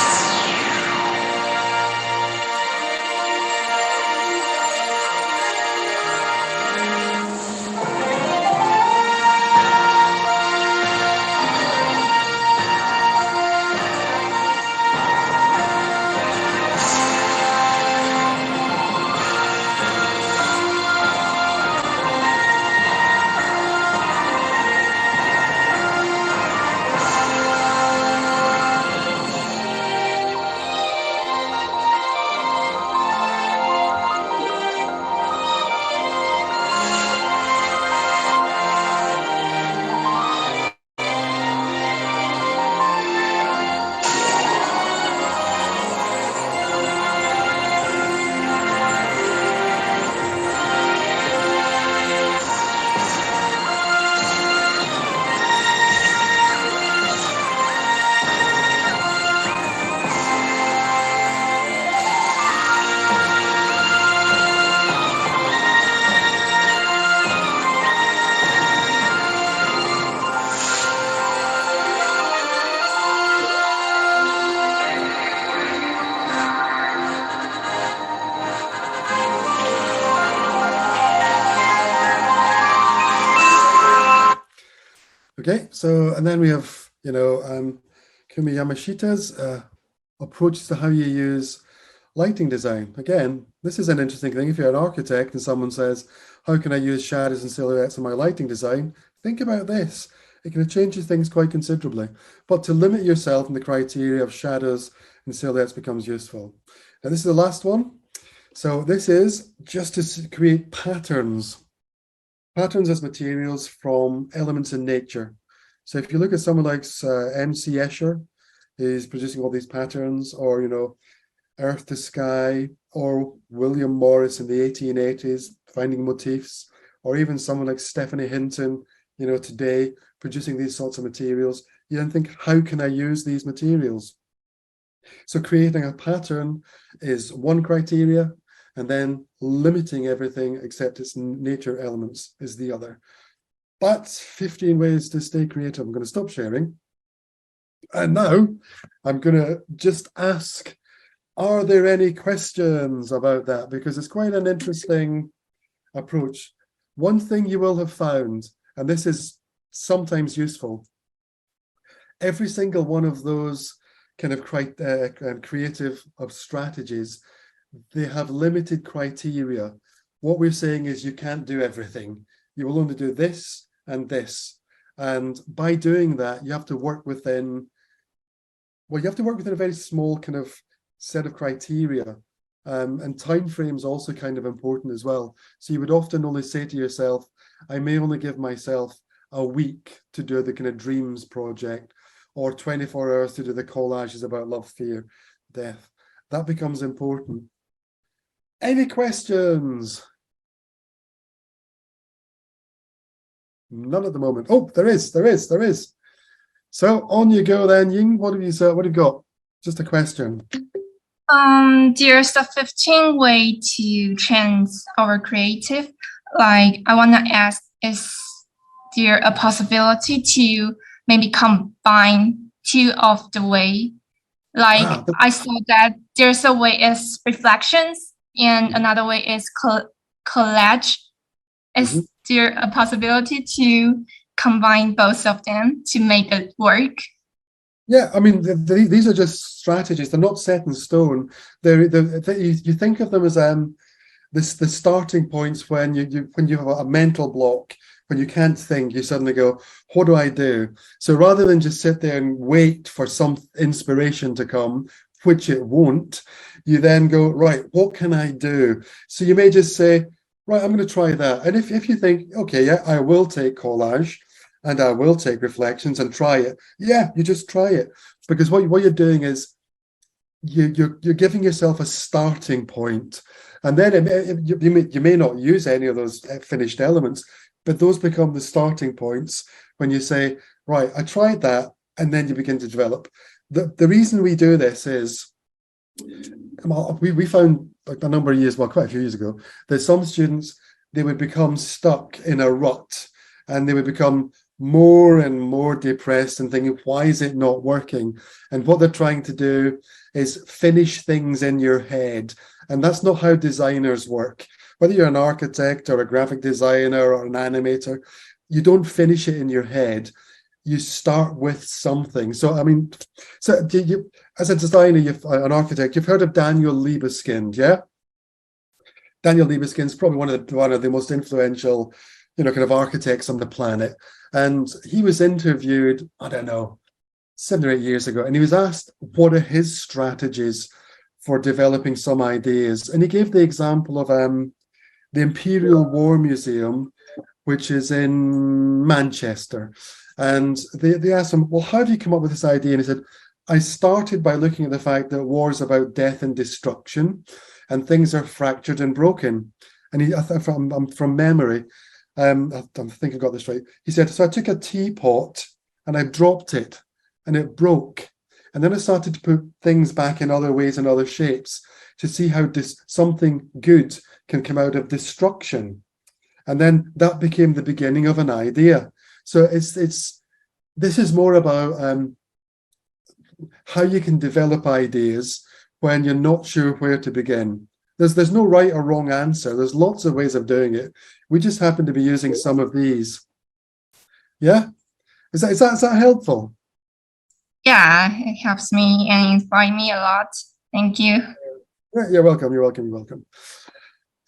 Okay, so, and then we have, Kumi Yamashita's approach to how you use lighting design. Again, this is an interesting thing. If you're an architect and someone says, how can I use shadows and silhouettes in my lighting design? Think about this. It can change things quite considerably. But to limit yourself in the criteria of shadows and silhouettes becomes useful. Now, this is the last one. So this is just to create patterns. Patterns as materials from elements in nature. So if you look at someone like M.C. Escher, he's producing all these patterns, or, Earth to Sky, or William Morris in the 1880s, finding motifs, or even someone like Stephanie Hinton, today, producing these sorts of materials. You then think, how can I use these materials? So creating a pattern is one criteria, and then limiting everything except its nature elements is the other. That's 15 ways to stay creative. I'm going to stop sharing. And now I'm going to just ask, are there any questions about that? Because it's quite an interesting approach. One thing you will have found, and this is sometimes useful, every single one of those kind of creative strategies, they have limited criteria. What we're saying is you can't do everything. You will only do this and this. And by doing that, you have to work within, a very small kind of set of criteria. And timeframes also kind of important as well. So you would often only say to yourself, I may only give myself a week to do the kind of dreams project, or 24 hours to do the collages about love, fear, death. That becomes important. Any questions? None at the moment. Oh, there is. So on you go then, Ying. What have you got? Just a question. There's a 15 way to change our creative. Like, I want to ask, is there a possibility to maybe combine two of the way? Like, I saw that there's a way is reflections and another way is collage. Is there a possibility to combine both of them to make it work? Yeah, I mean, these are just strategies. They're not set in stone. You think of them as the starting points when you have a mental block, when you can't think, you suddenly go, what do I do? So rather than just sit there and wait for some inspiration to come, which it won't, you then go, right, what can I do? So you may just say, right, I'm going to try that. And if you think, okay, yeah, I will take collage and I will take reflections and try it. Yeah, you just try it. Because what you're doing is you're giving yourself a starting point, and then you may not use any of those finished elements, but those become the starting points when you say, right, I tried that, and then you begin to develop. The reason we do this is we found like a number of years, well, quite a few years ago, that some students, they would become stuck in a rut, and they would become more and more depressed and thinking, why is it not working? And what they're trying to do is finish things in your head. And that's not how designers work. Whether you're an architect or a graphic designer or an animator, you don't finish it in your head. You start with something. So, I mean, as a designer, an architect, you've heard of Daniel Libeskind, yeah? Daniel Libeskind is probably one of the most influential, kind of architects on the planet. And he was interviewed, I don't know, 7 or 8 years ago, and he was asked what are his strategies for developing some ideas. And he gave the example of the Imperial War Museum, which is in Manchester. And they asked him, well, how have you come up with this idea? And he said, I started by looking at the fact that war is about death and destruction, and things are fractured and broken. And I'm from memory, I think I got this right. He said, so I took a teapot and I dropped it and it broke. And then I started to put things back in other ways and other shapes to see how something good can come out of destruction. And then that became the beginning of an idea. So this is more about how you can develop ideas when you're not sure where to begin. There's no right or wrong answer. There's lots of ways of doing it. We just happen to be using some of these. Yeah? Is that helpful? Yeah, it helps me and inspires me a lot. Thank you. You're welcome.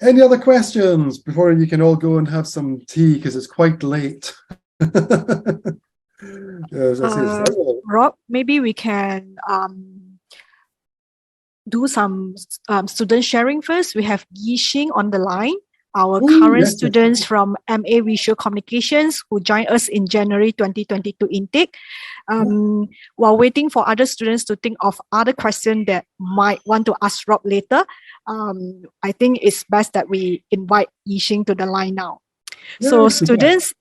Any other questions before you can all go and have some tea, because it's quite late? Rob, maybe we can do some student sharing first. We have Yixing on the line, our current students from MA Visual Communications who joined us in January 2022 intake. While waiting for other students to think of other questions that might want to ask Rob later, I think it's best that we invite Yixing to the line now. So students,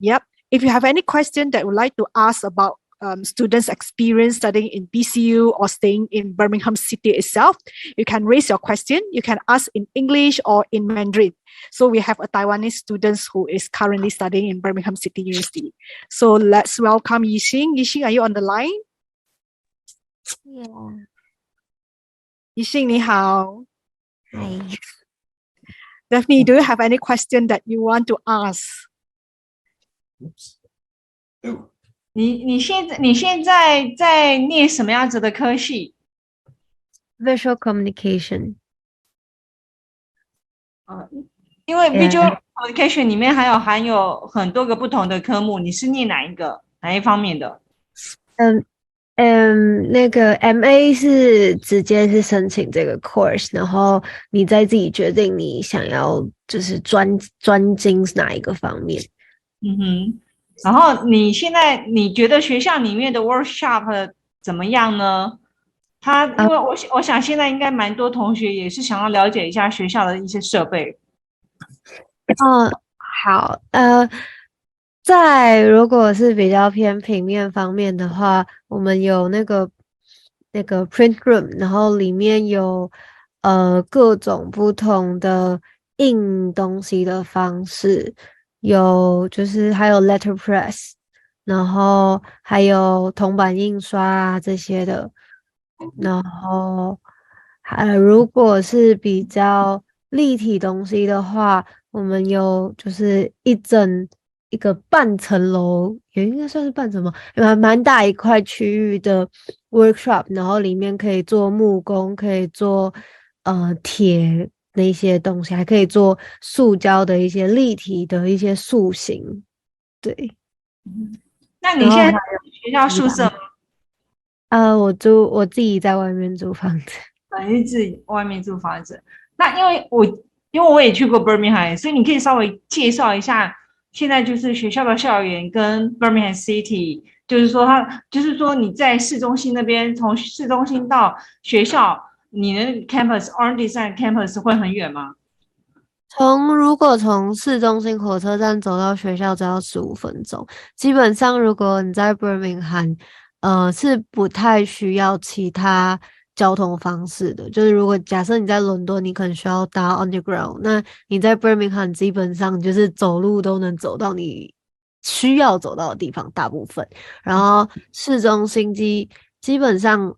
if you have any question that you would like to ask about students' experience studying in BCU or staying in Birmingham City itself, you can raise your question. You can ask in English or in Mandarin. So we have a Taiwanese student who is currently studying in Birmingham City University. So let's welcome Yixing. Yixing, are you on the line? Yeah. Yixing, 你好. Hi. Daphne, do you have any question that you want to ask? Oops. Oh. 你现在在念什么样子的科系 ？Visual Communication。因为 Visual Communication 里面含有很多个不同的科目，你是念哪一方面的？那个 MA 是直接是申请这个 course， 然后你再自己决定你想要就是专精哪一个方面。然后你现在你觉得学校里面的 workshop 怎么样呢？因为我想现在应该蛮多同学也是想要了解一下学校的一些设备。好，如果是比较偏平面方面的话，我们有那个 print room， 然后里面有各种不同的印东西的方式。就是还有 letterpress， 然后还有铜版印刷啊这些的，然后如果是比较立体东西的话，我们有就是一个半层楼，也应该算是半层楼，蛮大一块区域的 workshop， 然后里面可以做木工，可以做铁那些东西，还可以做塑胶的一些立体的一些塑形。对。那你现在学校宿舍吗？我自己在外面租房子。你自己外面租房子。那因为我也去过 Birmingham， 所以你可以稍微介绍一下现在就是学校的校园跟 Birmingham City， 就是说你在市中心那边，从市中心到学校你的 campus Art Design campus 会很远吗？如果从市中心火车站走到学校只要15分钟，基本上如果你在 Birmingham，是不太需要其他交通方式的。就是如果假设你在伦敦，你可能需要搭 Underground， 那你在 Birmingham 基本上就是走路都能走到你需要走到的地方，大部分。然后市中心基本上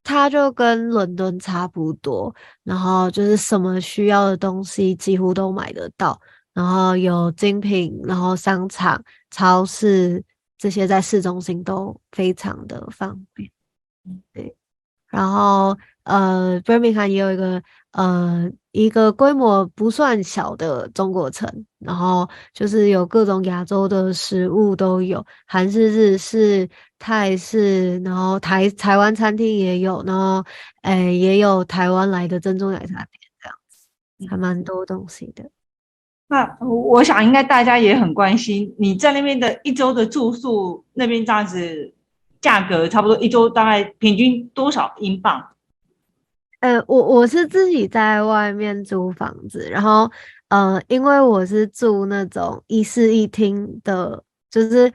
它就跟伦敦差不多，然后就是什么需要的东西几乎都买得到，然后有精品，然后商场、超市这些在市中心都非常的方便。对，然后Birmingham 也有一个规模不算小的中国城，然后就是有各种亚洲的食物都有，韩式、日式、泰式，然后台湾餐厅也有，然后也有台湾来的珍珠奶茶店，这样子还蛮多东西的。那我想应该大家也很关心，你在那边的一周的住宿那边这样子价格差不多一周大概平均多少英镑？我是自己在外面租房子，然后因为我是住那种一室一厅的，就是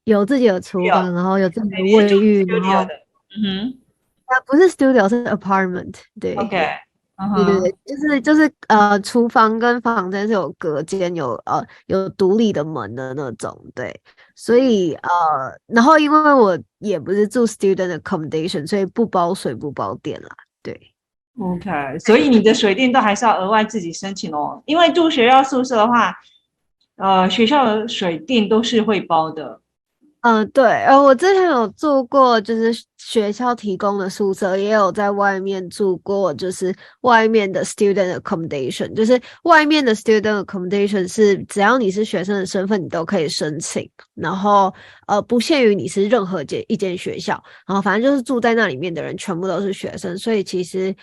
有自己的厨房，然后有自己的卫浴，然后不是 studio 是 apartment， 对 ，OK， 对对对，就是厨房跟房间是有隔间，有独立的门的那种，对，所以然后因为我也不是住 student accommodation， 所以不包水不包电啦，对。OK， 所以你的水电都还是要额外自己申请哦，因为住学校宿舍的话，学校的水电都是会包的。对，我之前有住过，就是学校提供的宿舍，也有在外面住过，就是外面的 student accommodation， 就是外面的 student accommodation 是只要你是学生的身份，你都可以申请，然后不限于你是任何一间学校，然后反正就是住在那里面的人全部都是学生，所以其实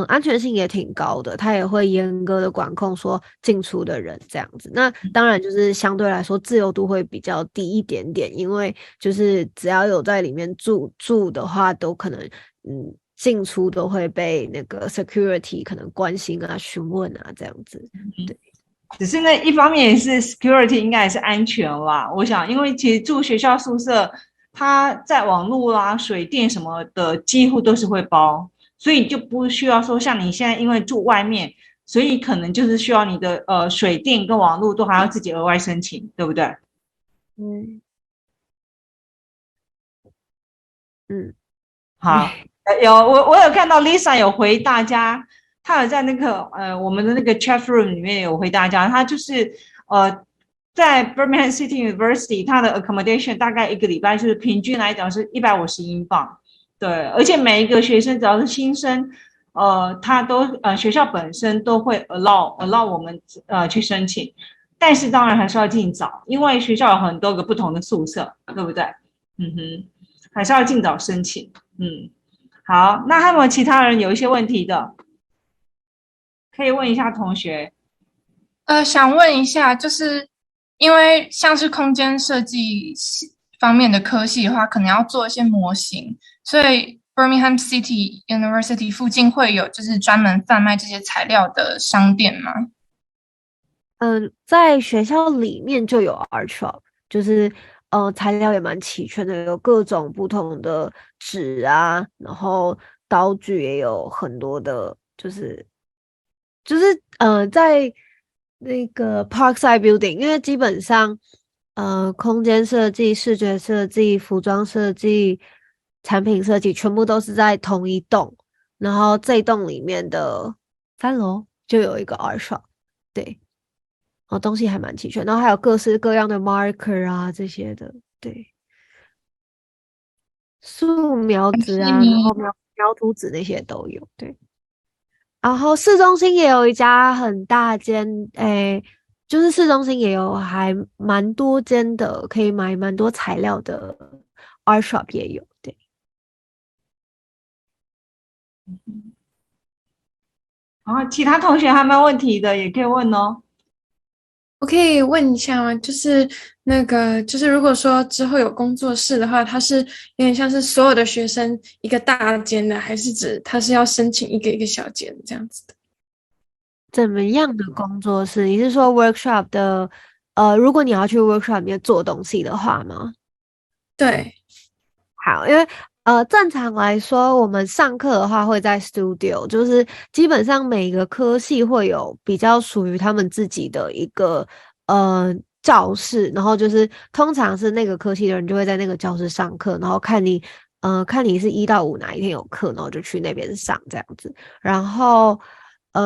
安全性也挺高的，他也会严格的管控说进出的人这样子。那当然就是相对来说自由度会比较低一点点，因为就是只要有在里面住的话，都可能进出都会被那个 security 可能关心啊、询问啊这样子。对，只是那一方面也是 security 应该也是安全啦。我想，因为其实住学校宿舍，它在网络啦、水电什么的几乎都是会包。所以就不需要说像你现在因为住外面，所以可能就是需要你的水电跟网络都还要自己额外申请，对不对？好，我有看到 Lisa 有回大家，她有在那个我们的那个 chat room 里面有回大家，她就是在 Birmingham City University 她的 accommodation 大概一个礼拜就是平均来讲是150英镑。对，而且每一个学生只要是新生，他都学校本身都会 allow 我们去申请，但是当然还是要尽早，因为学校有很多个不同的宿舍，对不对？还是要尽早申请。好，那还有没有其他人有一些问题的？可以问一下同学。想问一下，就是因为像是空间设计方面的科系的话，可能要做一些模型，所以 Birmingham City University 附近会有就是专门贩卖这些材料的商店吗？在学校里面就有 art shop， 就是材料也蛮齐全的，有各种不同的纸啊，然后刀具也有很多的，就是在那个 Parkside Building， 因为基本上空间设计、视觉设计、服装设计、产品设计全部都是在同一栋，然后这一栋里面的3楼就有一个 art shop， 对，东西还蛮齐全，然后还有各式各样的 marker 啊这些的，对，素描纸啊，然后描图纸那些都有，对。然后市中心也有一家很大间，就是市中心也有还蛮多间的，可以买蛮多材料的 art shop 也有，对。然后其他同学还没有问题的也可以问哦。我可以问一下吗？就是如果说之后有工作室的话，它是有点像是所有的学生一个大间的，还是指它是要申请一个一个小间这样子的？怎么样的工作室？你是说 workshop 的？如果你要去 workshop 里面做东西的话吗？对，好，因为正常来说，我们上课的话会在 studio， 就是基本上每个科系会有比较属于他们自己的一个教室，然后就是通常是那个科系的人就会在那个教室上课，然后看你是1到5哪一天有课，然后就去那边上这样子。然后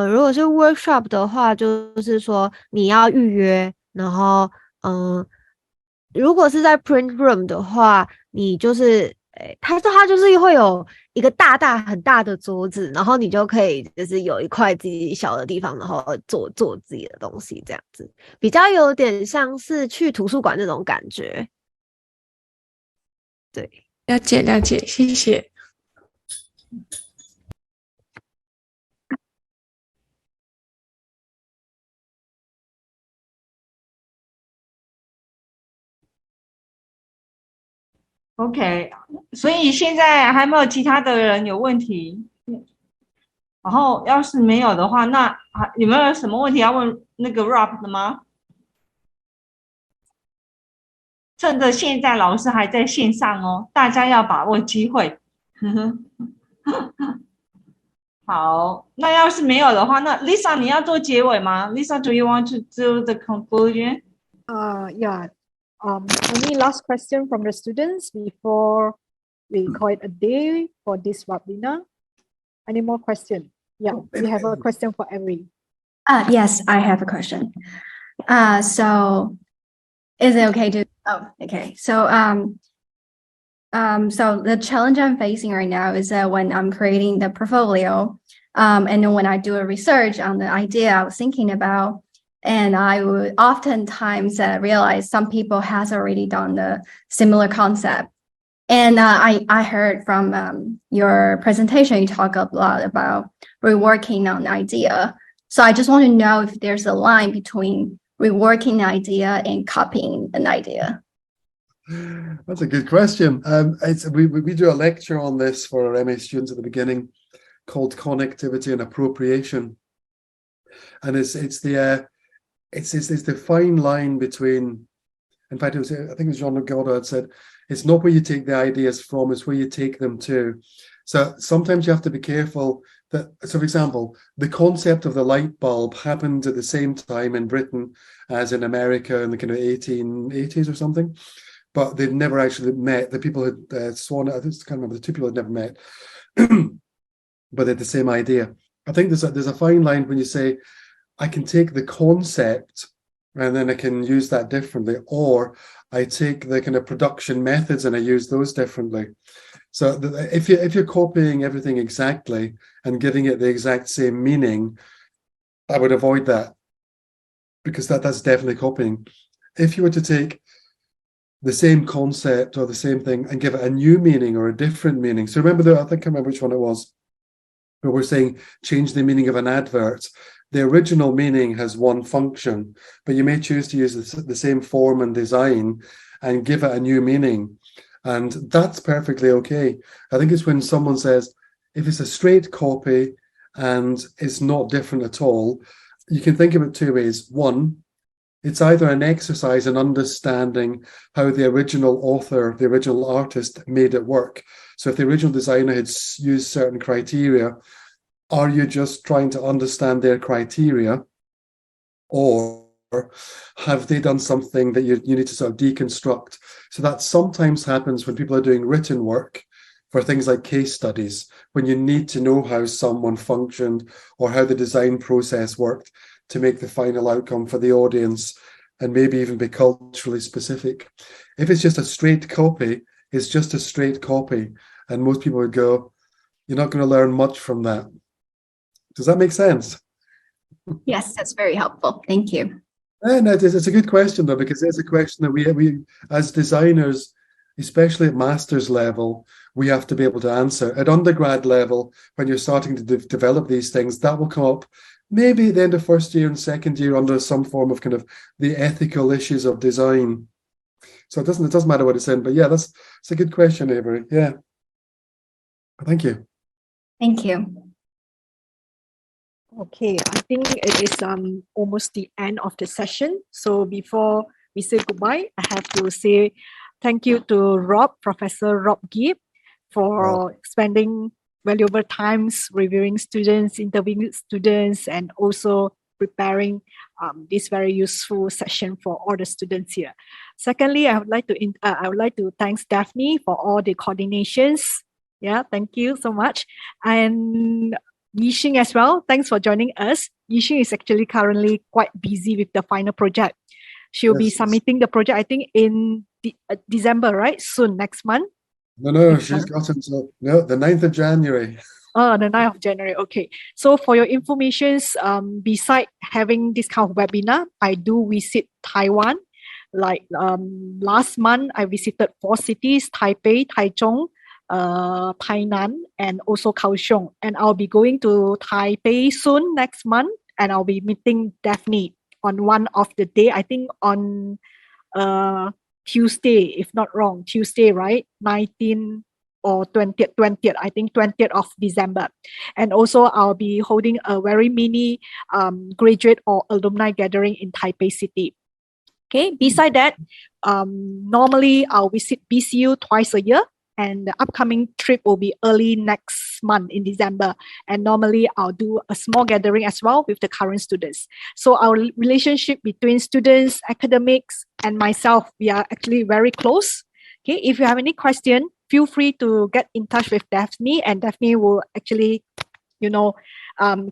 如果是 workshop 的话，就是说你要预约，然后如果是在 print room 的话，你就是它就是会有一个很大的桌子，然后你就可以就是有一块自己小的地方，然后做自己的东西这样子，比较有点像是去图书馆那种感觉。对，了解，谢谢。OK， 所以现在还没有其他的人有问题。然后要是没有的话，那有没有什么问题要问那个 Rob 的吗？趁着现在老师还在线上哦，大家要把握机会。好，那要是没有的话，那 Lisa 你要做结尾吗 ？Lisa, do you want to do the conclusion? Yeah. Any last question from the students before we call it a day for this webinar? Any more questions? Yeah, we have a question for every. Yes, I have a question. So is it okay to? Oh, okay. So the challenge I'm facing right now is that when I'm creating the portfolio, and then when I do a research on the idea I was thinking about, and I would oftentimes realize some people has already done the similar concept. And I heard from your presentation, you talk a lot about reworking on the idea. So I just want to know if there's a line between reworking the idea and copying an idea. That's a good question. We do a lecture on this for our MA students at the beginning called Connectivity and Appropriation. And it's the fine line between, in fact, I think it was Jean Godard said, it's not where you take the ideas from, it's where you take them to. So sometimes you have to be careful that, so for example, the concept of the light bulb happened at the same time in Britain as in America in the kind of 1880s or something, but they've never actually met. The people had sworn, I can't remember, the two people had never met, but they had the same idea. I think there's a fine line when you say, I can take the concept and then I can use that differently, or I take the kind of production methods and I use those differently. So if you're copying everything exactly and giving it the exact same meaning, I would avoid that, because that's definitely copying. If you were to take the same concept or the same thing and give it a new meaning or a different meaning. So remember, I think I remember which one it was, but we're saying change the meaning of an advert. The original meaning has one function, but you may choose to use the same form and design and give it a new meaning. And that's perfectly okay. I think it's when someone says, if it's a straight copy and it's not different at all, you can think of it two ways. One, it's either an exercise in understanding how the original author, the original artist made it work. So if the original designer had used certain criteria, are you just trying to understand their criteria, or have they done something that you need to sort of deconstruct? So that sometimes happens when people are doing written work for things like case studies, when you need to know how someone functioned or how the design process worked to make the final outcome for the audience, and maybe even be culturally specific. If it's just a straight copy, it's just a straight copy. And most people would go, you're not going to learn much from that. Does that make sense? Yes, that's very helpful. Thank you. And it's a good question, though, because it's a question that we as designers, especially at master's level, we have to be able to answer. At undergrad level, when you're starting to develop these things, that will come up maybe at the end of first year and second year under some form of kind of the ethical issues of design. So it doesn't matter what it's in, but yeah, it's a good question, Avery. Yeah. Thank you. Thank you. Okay, I think it is almost the end of the session. So before we say goodbye, I have to say thank you to Professor Rob Gibb, for spending valuable times reviewing students, interviewing students, and also preparing this very useful session for all the students here. Secondly, I would like to thank Daphne for all the coordinations. Yeah, thank you so much. And Yixing as well. Thanks for joining us. Yixing is actually currently quite busy with the final project. She'll be submitting the project, I think, in December, right? Soon, next month. No, she's got until the 9th of January. Oh, the 9th of January. Okay. So for your informations, beside having this kind of webinar, I do visit Taiwan. Like last month, I visited 4 cities: Taipei, Taichung, Tainan, and also Kaohsiung. And I'll be going to Taipei soon next month, and I'll be meeting Daphne on one of the day, I think on Tuesday, if not wrong, Tuesday, right? 19th or 20th, I think 20th of December. And also I'll be holding a very mini graduate or alumni gathering in Taipei City. Okay, beside that, normally I'll visit BCU twice a year, and the upcoming trip will be early next month in December. And normally I'll do a small gathering as well with the current students. So our relationship between students, academics, and myself, we are actually very close. Okay, if you have any question, feel free to get in touch with Daphne, and Daphne will actually,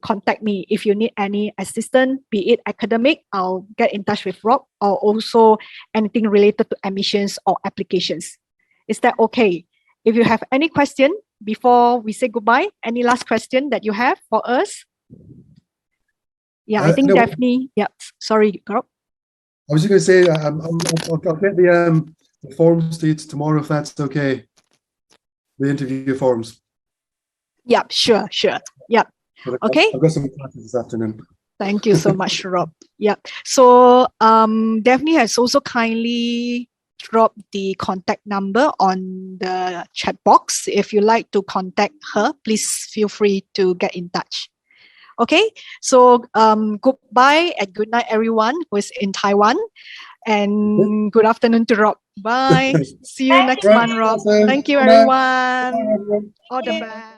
contact me if you need any assistance, be it academic. I'll get in touch with Rob, or also anything related to admissions or applications. Is that okay? If you have any question before we say goodbye, any last question that you have for us? Yeah, I think Daphne. Yeah, sorry, Rob. I was just going to say, I'll get the forms to you tomorrow if that's okay. The interview forms. Yeah, sure. Yeah. Okay. I've got some classes this afternoon. Thank you so much, Rob. Yeah. So Daphne has also kindly dropped the contact number on the chat box. If you like to contact her, please feel free to get in touch. Okay. So goodbye and good night, everyone who is in Taiwan. And good afternoon to Rob. Bye. See you next month, Rob. Thank you, everyone. All the best.